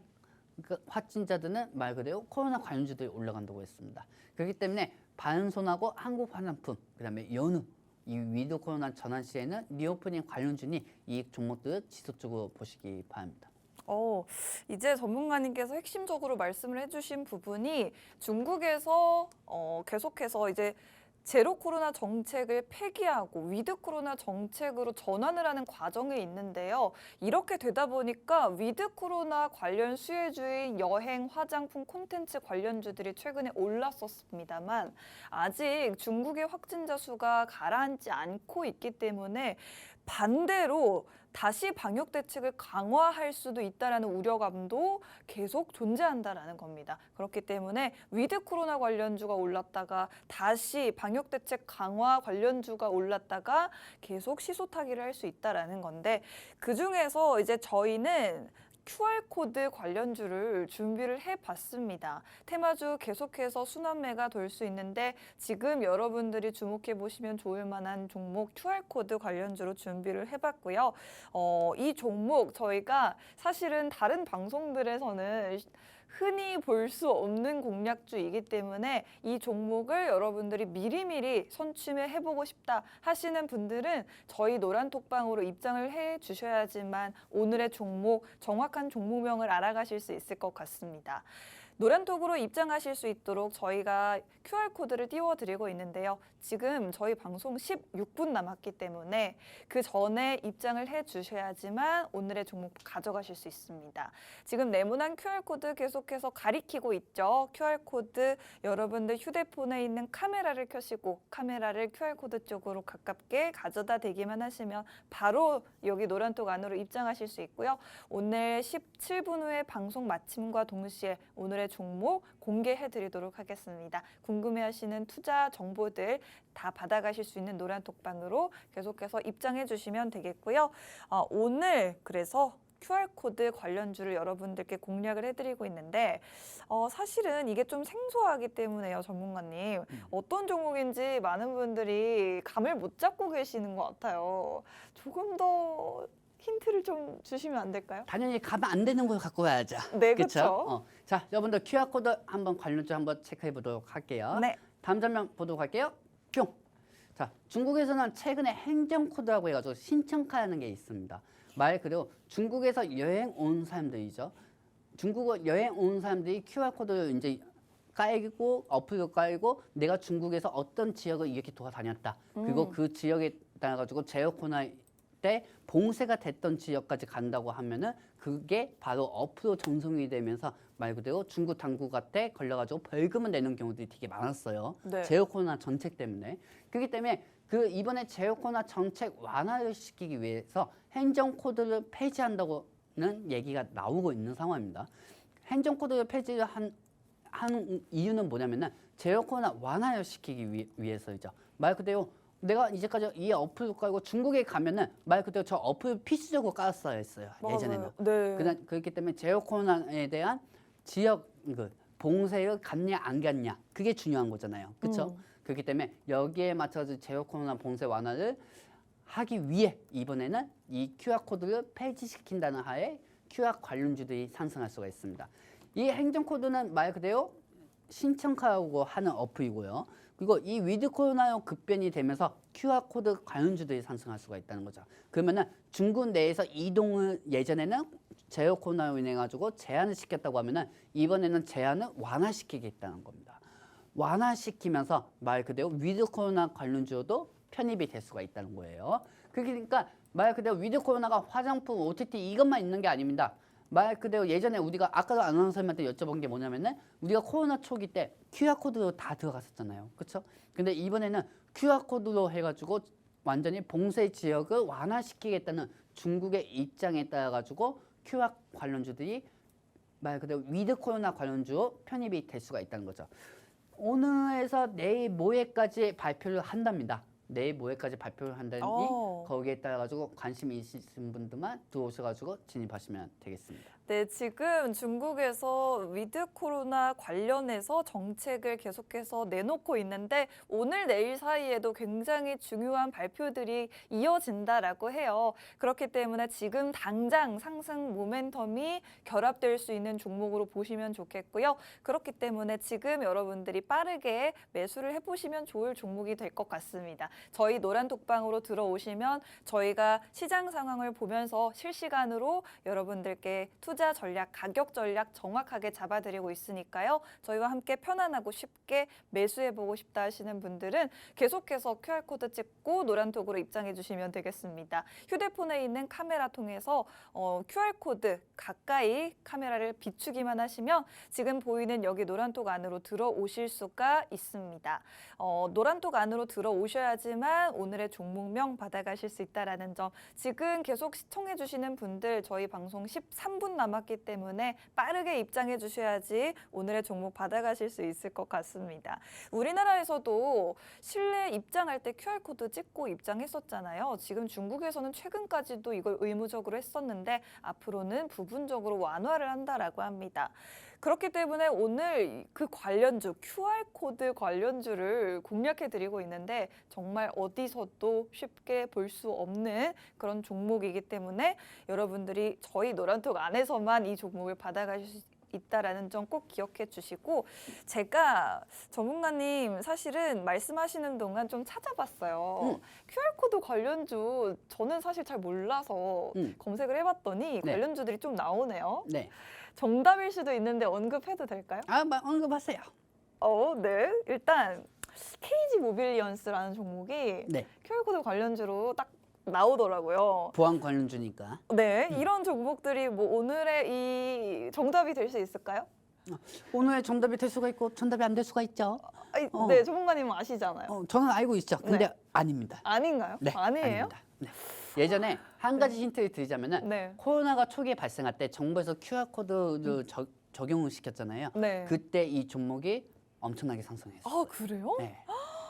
확진자들은 말 그대로 코로나 관련주들이 올라간다고 했습니다. 그렇기 때문에 바른손하고 한국 화장품, 그다음에 연우 이 위드 코로나 전환 시에는 리오프닝 관련주니 이 종목들을 지속적으로 보시기 바랍니다. 이제 전문가님께서 핵심적으로 말씀을 해주신 부분이 중국에서 계속해서 이제 제로 코로나 정책을 폐기하고 위드 코로나 정책으로 전환을 하는 과정에 있는데요. 이렇게 되다 보니까 위드 코로나 관련 수혜주인 여행, 화장품, 콘텐츠 관련주들이 최근에 올랐었습니다만 아직 중국의 확진자 수가 가라앉지 않고 있기 때문에 반대로 다시 방역 대책을 강화할 수도 있다라는 우려감도 계속 존재한다라는 겁니다. 그렇기 때문에 위드 코로나 관련주가 올랐다가 다시 방역 대책 강화 관련주가 올랐다가 계속 시소타기를 할 수 있다라는 건데 그 중에서 이제 저희는 QR코드 관련주를 준비를 해봤습니다. 테마주 계속해서 순환매가 돌 수 있는데 지금 여러분들이 주목해 보시면 좋을 만한 종목 QR코드 관련주로 준비를 해봤고요. 이 종목 저희가 사실은 다른 방송들에서는 흔히 볼 수 없는 공략주이기 때문에 이 종목을 여러분들이 미리미리 선취해 해보고 싶다 하시는 분들은 저희 노란톡방으로 입장을 해 주셔야지만 오늘의 종목, 정확한 종목명을 알아가실 수 있을 것 같습니다. 노란톡으로 입장하실 수 있도록 저희가 QR코드를 띄워드리고 있는데요. 지금 저희 방송 16분 남았기 때문에 그 전에 입장을 해주셔야지만 오늘의 종목 가져가실 수 있습니다. 지금 네모난 QR코드 계속해서 가리키고 있죠. QR코드 여러분들 휴대폰에 있는 카메라를 켜시고 카메라를 QR코드 쪽으로 가깝게 가져다 대기만 하시면 바로 여기 노란톡 안으로 입장하실 수 있고요. 오늘 17분 후에 방송 마침과 동시에 오늘의 종목 공개해드리도록 하겠습니다. 궁금해하시는 투자 정보들 다 받아가실 수 있는 노란톡방으로 계속해서 입장해 주시면 되겠고요. 오늘 그래서 QR코드 관련주를 여러분들께 공략을 해드리고 있는데 사실은 이게 좀 생소하기 때문에요, 전문가님. 어떤 종목인지 많은 분들이 감을 못 잡고 계시는 것 같아요. 조금 더 힌트를 좀 주시면 안 될까요? 당연히 가면 안 되는 걸 갖고 와야죠. 네, 그쵸? 그렇죠. 자, 여러분들 QR코드 한번 관련주 한번 체크해 보도록 할게요. 네. 다음 장면 보도록 할게요. 뿅. 자, 중국에서는 최근에 행정코드라고 해가지고 신청카라는 게 있습니다. 말 그대로 중국에서 여행 온 사람들이죠. 중국어 여행 온 사람들이 QR코드를 이제 깔고 어플을 깔고 내가 중국에서 어떤 지역을 이렇게 돌아다녔다. 그리고 그 지역에 따라 가지고 제로 코로나 때 봉쇄가 됐던 지역까지 간다고 하면은 그게 바로 어플로 전송이 되면서 말 그대로 중국 당국한테 걸려가지고 벌금을 내는 경우들이 되게 많았어요. 네. 제로 코로나 정책 때문에. 그렇기 때문에 그 이번에 제로 코로나 정책 완화를 시키기 위해서 행정 코드를 폐지한다고는 얘기가 나오고 있는 상황입니다. 행정 코드를 폐지를 하는 이유는 뭐냐면은 제로 코로나 완화를 시키기 위해서이죠. 말 그대로 내가 이제까지 이 어플을 깔고 중국에 가면은 말 그대로 저 어플 필수적으로 깔았어야 했어요. 예전에는. 네. 그렇기 때문에 제로 코로나에 대한 지역 봉쇄를 갔냐 안 갔냐 그게 중요한 거잖아요. 그렇죠? 그렇기 때문에 여기에 맞춰서 제로 코로나 봉쇄 완화를 하기 위해 이번에는 이 QR 코드를 폐지시킨다는 하에 QR 관련주들이 상승할 수가 있습니다. 이 행정 코드는 말 그대로 신청하고 하는 어플이고요. 그리고 이 위드 코로나로 급변이 되면서 QR 코드 관련주들이 상승할 수가 있다는 거죠. 그러면은 중국 내에서 이동을 예전에는 제로 코로나로 인해 가지고 제한을 시켰다고 하면은 이번에는 제한을 완화시키겠다는 겁니다. 완화시키면서 말 그대로 위드 코로나 관련주도 편입이 될 수가 있다는 거예요. 그러니까 말 그대로 위드 코로나가 화장품, OTT 이것만 있는 게 아닙니다. 말 그대로 예전에 우리가 아까도 아나운서님한테 여쭤본 게 뭐냐면은 우리가 코로나 초기 때 QR코드로 다 들어갔었잖아요. 그렇죠? 근데 이번에는 QR코드로 해가지고 완전히 봉쇄 지역을 완화시키겠다는 중국의 입장에 따라 가지고 QR 관련주들이 말 그대로 위드 코로나 관련주로 편입이 될 수가 있다는 거죠. 오늘에서 내일 모레까지 발표를 한답니다. 내일 모레까지 발표를 한다니 거기에 따라 가지고 관심 있으신 분들만 들어오셔가지고 진입하시면 되겠습니다. 네, 지금 중국에서 위드 코로나 관련해서 정책을 계속해서 내놓고 있는데 오늘 내일 사이에도 굉장히 중요한 발표들이 이어진다라고 해요. 그렇기 때문에 지금 당장 상승 모멘텀이 결합될 수 있는 종목으로 보시면 좋겠고요. 그렇기 때문에 지금 여러분들이 빠르게 매수를 해보시면 좋을 종목이 될 것 같습니다. 저희 노란톡방으로 들어오시면 저희가 시장 상황을 보면서 실시간으로 여러분들께 투자 전략, 가격 전략 정확하게 잡아드리고 있으니까요. 저희와 함께 편안하고 쉽게 매수해보고 싶다 하시는 분들은 계속해서 QR코드 찍고 노란톡으로 입장해 주시면 되겠습니다. 휴대폰에 있는 카메라 통해서 QR코드 가까이 카메라를 비추기만 하시면 지금 보이는 여기 노란톡 안으로 들어오실 수가 있습니다. 노란톡 안으로 들어오셔야지만 오늘의 종목명 받아가실 수 있다는 점, 지금 계속 시청해 주시는 분들 저희 방송 13분 남았기 때문에 빠르게 입장해 주셔야지 오늘의 종목 받아가실 수 있을 것 같습니다. 우리나라에서도 실내 입장할 때 QR코드 찍고 입장했었잖아요. 지금 중국에서는 최근까지도 이걸 의무적으로 했었는데 앞으로는 부분적으로 완화를 한다라고 합니다. 그렇기 때문에 오늘 그 관련주, QR코드 관련주를 공략해드리고 있는데 정말 어디서도 쉽게 볼 수 없는 그런 종목이기 때문에 여러분들이 저희 노란톡 안에서만 이 종목을 받아가실 수 있다라는 점 꼭 기억해 주시고, 제가 전문가님 사실은 말씀하시는 동안 좀 찾아봤어요. QR코드 관련주 저는 사실 잘 몰라서 검색을 해봤더니 네. 관련주들이 좀 나오네요. 네. 정답일 수도 있는데 언급해도 될까요? 언급하세요. 네. 일단 KG 모빌리언스라는 종목이 네. QR코드 관련주로 딱 나오더라고요. 보안 관련주니까. 네, 이런 종목들이 뭐 오늘의 이 정답이 될 수 있을까요? 오늘의 정답이 될 수가 있고 정답이 안 될 수가 있죠. 네, 전문가님은 아시잖아요. 저는 알고 있죠. 근데 네. 아닙니다. 아닌가요? 네, 아니에요? 아닙니다. 네. 예전에 한 가지 힌트를 드리자면은 네. 코로나가 초기에 발생할 때 정부에서 QR코드를 적용을 시켰잖아요. 네. 그때 이 종목이 엄청나게 상승했어요. 아, 그래요? 네.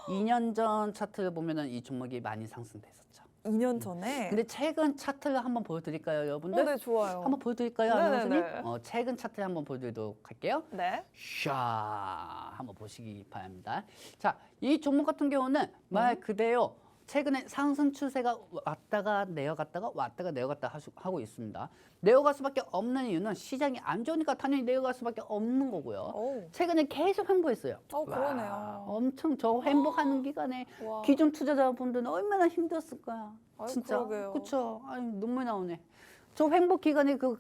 2년 전 차트를 보면은 이 종목이 많이 상승됐었죠. 2년 전에? 근데 최근 차트를 한번 보여드릴까요, 여러분들? 네, 좋아요. 한번 보여드릴까요, 네네네. 아나운서님? 최근 차트 한번 보여드리도록 할게요. 네. 샤 한번 보시기 바랍니다. 자, 이 종목 같은 경우는 말 그대로 최근에 상승 추세가 왔다가 내려갔다가 왔다가 내려갔다 하고 있습니다. 내려갈 수밖에 없는 이유는 시장이 안 좋으니까 당연히 내려갈 수밖에 없는 거고요. 오. 최근에 계속 횡보했어요. 그러네요. 와, 엄청 저 횡보하는 기간에 와. 기존 투자자분들은 얼마나 힘들었을 거야. 아유, 진짜. 그러게요. 그렇죠. 아유, 눈물 나오네. 저 횡보 기간에 그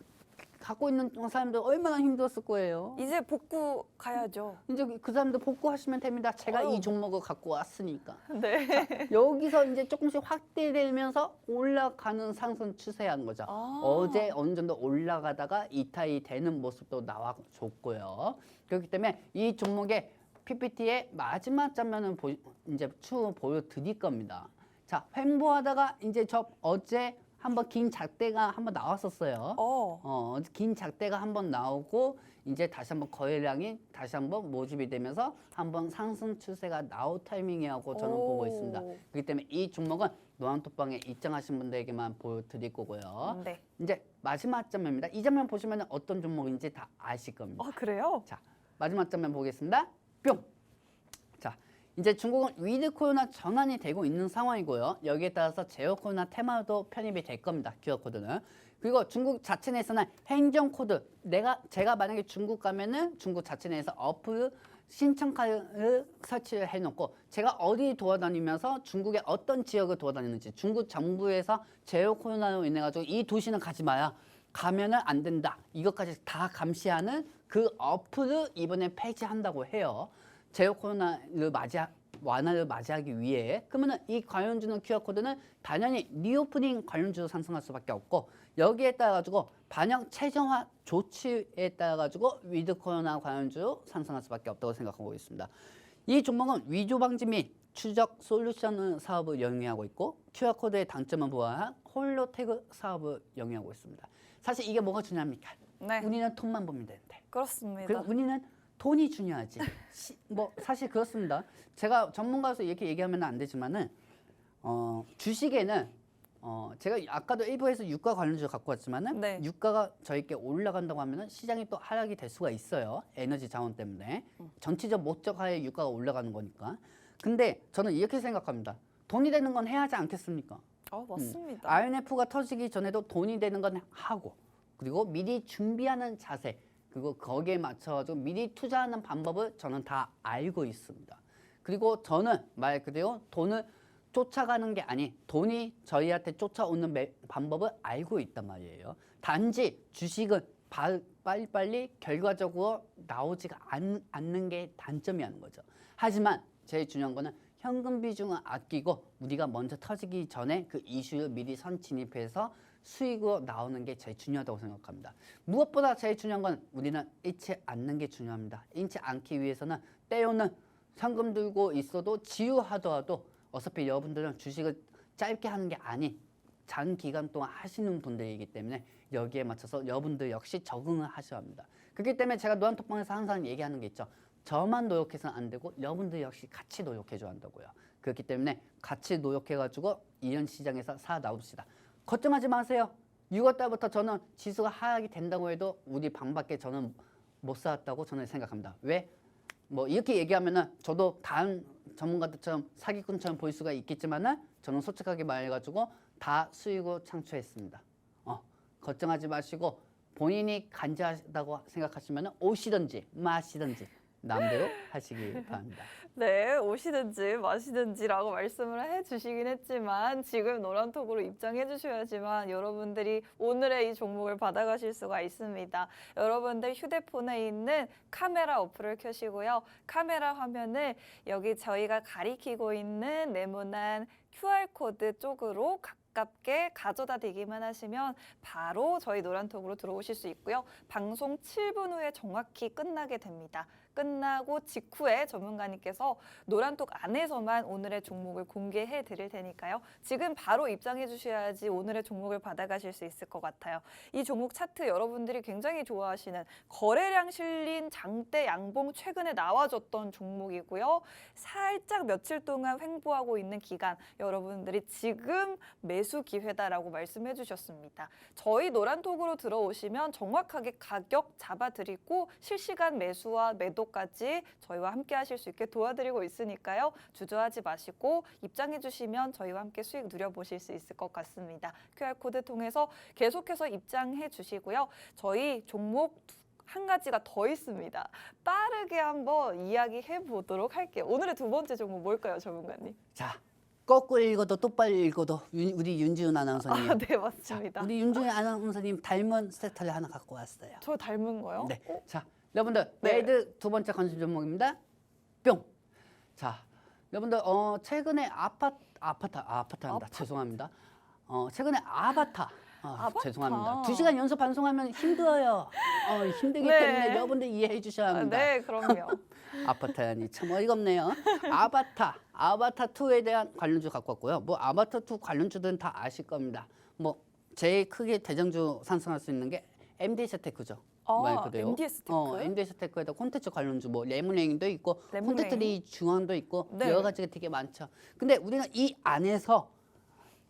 갖고 있는 사람들 얼마나 힘들었을 거예요. 이제 복구 가야죠. 이제 그 사람들 복구하시면 됩니다. 제가 아유. 이 종목을 갖고 왔으니까. 네. 여기서 이제 조금씩 확대되면서 올라가는 상승 추세한 거죠. 어제 어느 정도 올라가다가 이탈이 되는 모습도 나와줬고요. 그렇기 때문에 이 종목의 PPT의 마지막 장면은 이제 추후 보여드릴 겁니다. 자, 횡보하다가 이제 어제 한번 긴 작대가 한번 나왔었어요. 긴 작대가 한번 나오고 이제 다시 한번 거래량이 다시 한번 모집이 되면서 한번 상승 추세가 나올 타이밍이라고 저는 보고 있습니다. 그렇기 때문에 이 종목은 노란톡방에 입장하신 분들에게만 보여드릴 거고요. 네. 이제 마지막 장면입니다. 이 장면 보시면 어떤 종목인지 다 아실 겁니다. 그래요? 자, 마지막 장면 보겠습니다. 뿅. 자, 이제 중국은 위드 코로나 전환이 되고 있는 상황이고요. 여기에 따라서 제로 코로나 테마도 편입이 될 겁니다. QR코드는. 그리고 중국 자체 내에서는 행정 코드. 제가 만약에 중국 가면은 중국 자체 내에서 어플 신청카드를 설치를 해놓고 제가 어디 돌아다니면서 중국의 어떤 지역을 돌아다니는지 중국 정부에서 제로 코로나로 인해 가지고 이 도시는 가지 마야. 가면은 안 된다. 이것까지 다 감시하는 그 어플을 이번에 폐지한다고 해요. 제로 코로나를 완화를 맞이하기 위해. 그러면은 이 관련주는 QR코드는 당연히 리오프닝 관련주로 상승할 수밖에 없고 여기에 따라 가지고 반영 최정화 조치에 따라 가지고 위드 코로나 관련주로 상승할 수밖에 없다고 생각하고 있습니다. 이 종목은 위조 방지 및 추적 솔루션 사업을 영위하고 있고 QR코드의 단점을 보완한 홀로태그 사업을 영위하고 있습니다. 사실 이게 뭐가 중요합니까? 네. 우리는 돈만 보면 되는데. 그렇습니다. 그리고 우리는 돈이 중요하지. 뭐 사실 그렇습니다. 제가 전문가로서 이렇게 얘기하면 안 되지만은 주식에는 제가 아까도 일부에서 유가 관련주를 갖고 왔지만은 네. 유가가 저희께 올라간다고 하면은 시장이 또 하락이 될 수가 있어요. 에너지 자원 때문에 전체적 목적하에 유가가 올라가는 거니까. 근데 저는 이렇게 생각합니다. 돈이 되는 건 해야 하지 않겠습니까? 맞습니다. IMF가 터지기 전에도 돈이 되는 건 하고 그리고 미리 준비하는 자세 그리고 거기에 맞춰가지고 미리 투자하는 방법을 저는 다 알고 있습니다. 그리고 저는 말 그대로 돈을 쫓아가는 게 아닌 돈이 저희한테 쫓아오는 방법을 알고 있단 말이에요. 단지 주식은 빨리빨리 결과적으로 나오지가 않는 게 단점이라는 거죠. 하지만 제일 중요한 거는 현금 비중을 아끼고 우리가 먼저 터지기 전에 그 이슈를 미리 선진입해서 수익으로 나오는 게 제일 중요하다고 생각합니다. 무엇보다 제일 중요한 건 우리는 잃지 않는 게 중요합니다. 잃지 않기 위해서는 때로는 현금 들고 있어도 지유하더라도 어차피 여러분들은 주식을 짧게 하는 게 아닌 장기간 동안 하시는 분들이기 때문에 여기에 맞춰서 여러분들 역시 적응을 하셔야 합니다. 그렇기 때문에 제가 노란톡방에서 항상 얘기하는 게 있죠. 저만 노력해서는 안 되고 여러분들 역시 같이 노력해줘야 한다고요. 그렇기 때문에 같이 노력해가지고 이런 시장에서 살아나옵시다. 걱정하지 마세요. 6월 달부터 저는 지수가 하락이 된다고 해도 우리 방밖에 저는 못 살았다고 저는 생각합니다. 왜? 뭐 이렇게 얘기하면은 저도 다른 전문가들처럼 사기꾼처럼 보일 수가 있겠지만은 저는 솔직하게 말해가지고 다 수익으로 창출했습니다. 걱정하지 마시고 본인이 간절하다고 생각하시면은 오시든지 마시든지 남대로 하시기 바랍니다. 네, 오시든지 마시든지라고 말씀을 해주시긴 했지만 지금 노란톡으로 입장해 주셔야지만 여러분들이 오늘의 이 종목을 받아가실 수가 있습니다. 여러분들 휴대폰에 있는 카메라 어플을 켜시고요. 카메라 화면을 여기 저희가 가리키고 있는 네모난 QR코드 쪽으로 가깝게 가져다 대기만 하시면 바로 저희 노란톡으로 들어오실 수 있고요. 방송 7분 후에 정확히 끝나게 됩니다. 끝나고 직후에 전문가님께서 노란톡 안에서만 오늘의 종목을 공개해 드릴 테니까요. 지금 바로 입장해 주셔야지 오늘의 종목을 받아가실 수 있을 것 같아요. 이 종목 차트 여러분들이 굉장히 좋아하시는 거래량 실린 장대 양봉 최근에 나와줬던 종목이고요. 살짝 며칠 동안 횡보하고 있는 기간 여러분들이 지금 매수 기회다라고 말씀해 주셨습니다. 저희 노란톡으로 들어오시면 정확하게 가격 잡아드리고 실시간 매수와 매도 까지 저희와 함께 하실 수 있게 도와드리고 있으니까요. 주저하지 마시고 입장해 주시면 저희와 함께 수익 누려보실 수 있을 것 같습니다. QR코드 통해서 계속해서 입장해 주시고요. 저희 종목 한 가지가 더 있습니다. 빠르게 한번 이야기해 보도록 할게요. 오늘의 두 번째 종목 뭘까요, 전문가님? 자, 거꾸로 읽어도 똑바로 읽어도 우리 윤지훈 아나운서님. 네, 맞습니다. 자, 우리 윤지훈 아나운서님 닮은 세트를 하나 갖고 왔어요. 저 닮은 거요? 네. 자, 여러분들 네. 레이드 두 번째 관심 종목입니다. 뿅. 자, 여러분들 최근에 아파트한다. 죄송합니다. 최근에 아바타. 아바타. 죄송합니다. 2시간 연속 방송하면 힘들어요. 힘들기 네. 때문에 여러분들 이해해 주셔야 합니다. 네, 그럼요. 아바타니 참 어이가 없네요. 아바타 2에 대한 관련주 갖고 왔고요. 뭐 아바타 2 관련주들은 다 아실 겁니다. 뭐 제일 크게 대장주 상승할 수 있는 게 MD스테크죠. 말 그대로. MD스테크? MD스테크에다 콘텐츠 관련주 뭐 레몬레인도 있고 레몬레인? 콘텐츠리 중앙도 있고 네. 여러 가지가 되게 많죠. 근데 우리는 이 안에서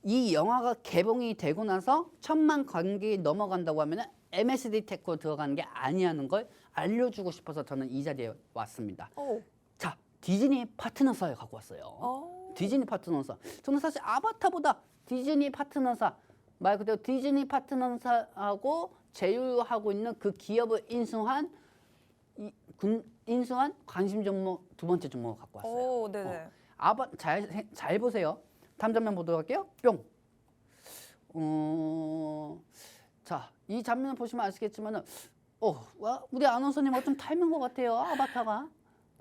이 영화가 개봉이 되고 나서 1,000만 관객이 넘어간다고 하면은 MSD 테크로 들어가는 게 아니라는 걸 알려주고 싶어서 저는 이 자리에 왔습니다. 오. 자, 디즈니 파트너사에 갖고 왔어요. 디즈니 파트너사. 저는 사실 아바타보다 디즈니 파트너사, 말 그대로 디즈니 파트너사하고 제휴하고 있는 그 기업을 인수한 관심 종목 두 번째 종목을 갖고 왔어요. 오, 네네. 잘 보세요. 다음 장면 보도록 할게요. 뿅. 자, 이 장면을 보시면 아시겠지만은, 우리 아나운서님하고 좀 닮은 것 같아요. 아바타가.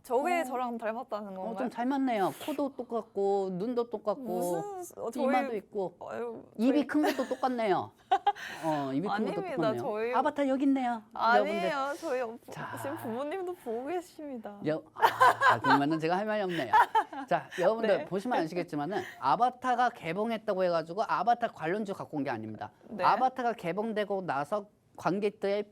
저게 저랑 닮았다는 건가요? 좀 닮았네요. 코도 똑같고, 눈도 똑같고, 이마도 있고, 입이 큰 것도 똑같네요. 입이 큰 것도 아닙니다. 똑같네요. 저희 아바타 여기 있네요. 아니에요. 저희 자. 지금 부모님도 보고 계십니다. 그러면은 제가 할 말이 없네요. 자, 여러분들 네. 보시면 아시겠지만은 아바타가 개봉했다고 해가지고 아바타 관련주 갖고 온 게 아닙니다. 네. 아바타가 개봉되고 나서 관객들의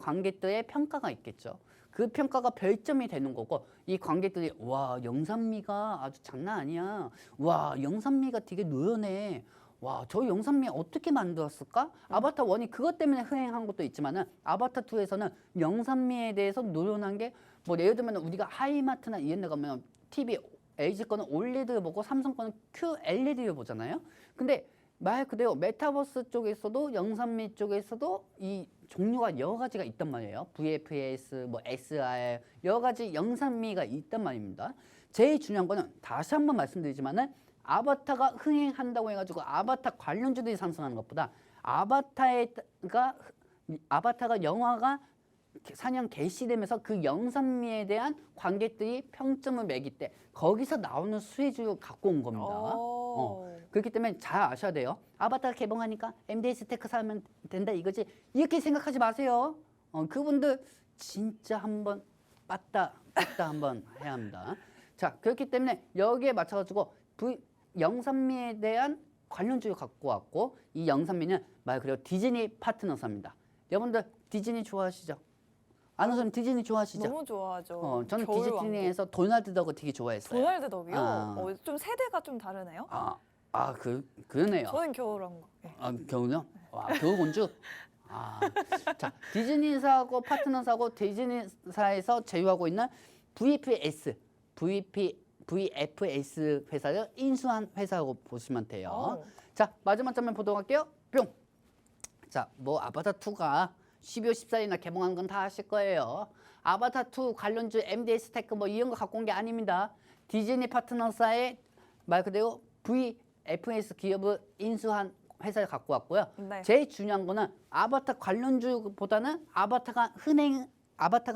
관객들의 평가가 있겠죠. 그 평가가 별점이 되는 거고, 이 관객들이 와, 영상미가 아주 장난 아니야. 와, 영상미가 되게 노련해. 와, 저 영상미 어떻게 만들었을까? 아바타 1이 그것 때문에 흥행한 것도 있지만은 아바타 2에서는 영상미에 대해서 노련한 게 뭐 예를 들면 우리가 하이마트나 이런 데 가면 TV LG 거는 올리드 보고 삼성 거는 QLED를 보잖아요. 근데 말 그대로 메타버스 쪽에서도 영상미 쪽에서도 이 종류가 여러 가지가 있단 말이에요. VFS, 뭐 SR 여러 가지 영상미가 있단 말입니다. 제일 중요한 거는 다시 한번 말씀드리지만은 아바타가 흥행한다고 해가지고 아바타 관련주들이 상승하는 것보다 아바타가 영화가 상영 개시되면서 그 영상미에 대한 관객들이 평점을 매길 때 거기서 나오는 수혜주를 갖고 온 겁니다. 그렇기 때문에 잘 아셔야 돼요. 아바타가 개봉하니까 MDS 테크 사면 된다 이거지. 이렇게 생각하지 마세요. 그분들 진짜 한번 빠따 한번 해야 합니다. 자, 그렇기 때문에 여기에 맞춰가지고 영상미에 대한 관련주를 갖고 왔고, 이 영상미는 말 그대로 디즈니 파트너사입니다. 여러분들 디즈니 좋아하시죠? 아나운서님 디즈니 좋아하시죠? 너무 좋아하죠. 저는 겨울 디즈니에서 도널드 덕을 되게 좋아했어요. 도널드 덕이요? 아. 좀 세대가 좀 다르네요. 그러네요. 저는 겨울왕국. 네. 겨울요? 와, 겨울공주? 자, 디즈니사하고 파트너사하고 디즈니사에서 제휴하고 있는 VFS 회사를 인수한 회사라고 보시면 돼요. 자, 마지막 장면 보도록 할게요. 뿅! 자, 뭐 아바타 2가 12월 14일이나 개봉하는 건 다 아실 거예요. 아바타 2 관련주 MDS 테크 뭐 이런 거 갖고 온 게 아닙니다. 디즈니 파트너사의 말 그대로 VFS 기업을 인수한 회사를 갖고 왔고요. 네. 제일 중요한 거는 아바타 관련주보다는 아바타가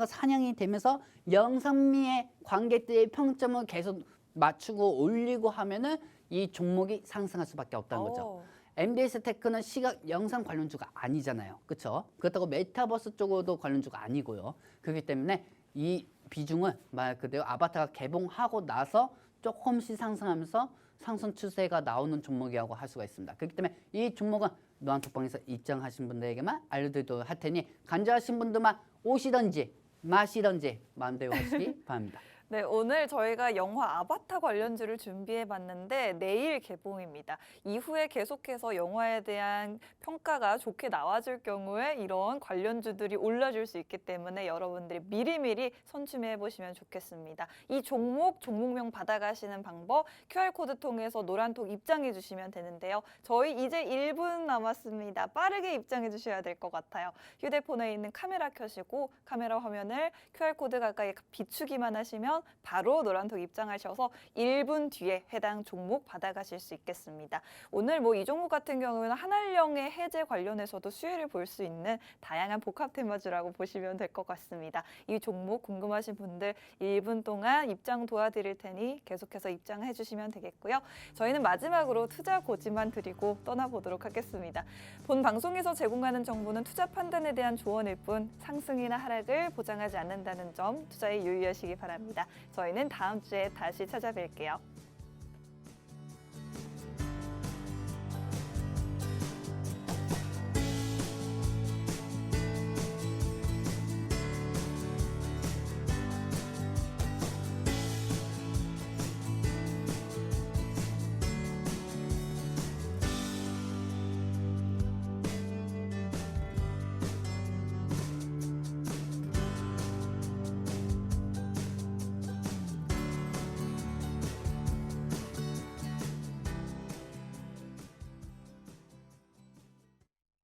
사냥이 되면서 영상미의 관객들의 평점을 계속 맞추고 올리고 하면은 이 종목이 상승할 수밖에 없다는 거죠. MDS 테크는 시각 영상 관련주가 아니잖아요. 그렇죠? 그렇다고 메타버스 쪽으로도 관련주가 아니고요. 그렇기 때문에 이 비중은 말 그대로 아바타가 개봉하고 나서 조금씩 상승하면서 상승 추세가 나오는 종목이라고 할 수가 있습니다. 그렇기 때문에 이 종목은 노안톡방에서 입장하신 분들에게만 알려드리도록 할 테니 간절하신 분들만 오시던지 마시던지 마음대로 하시기 바랍니다. 네, 오늘 저희가 영화 아바타 관련주를 준비해봤는데 내일 개봉입니다. 이후에 계속해서 영화에 대한 평가가 좋게 나와줄 경우에 이런 관련주들이 올라줄 수 있기 때문에 여러분들이 미리미리 선취해보시면 좋겠습니다. 이 종목명 받아가시는 방법 QR코드 통해서 노란톡 입장해주시면 되는데요. 저희 이제 1분 남았습니다. 빠르게 입장해주셔야 될 것 같아요. 휴대폰에 있는 카메라 켜시고 카메라 화면을 QR코드 가까이 비추기만 하시면 바로 노란톡 입장하셔서 1분 뒤에 해당 종목 받아가실 수 있겠습니다. 오늘 뭐 이 종목 같은 경우는 한알령의 해제 관련해서도 수혜를 볼 수 있는 다양한 복합 테마주라고 보시면 될 것 같습니다. 이 종목 궁금하신 분들 1분 동안 입장 도와드릴 테니 계속해서 입장해 주시면 되겠고요. 저희는 마지막으로 투자 고지만 드리고 떠나보도록 하겠습니다. 본 방송에서 제공하는 정보는 투자 판단에 대한 조언일 뿐 상승이나 하락을 보장하지 않는다는 점 투자에 유의하시기 바랍니다. 저희는 다음 주에 다시 찾아뵐게요.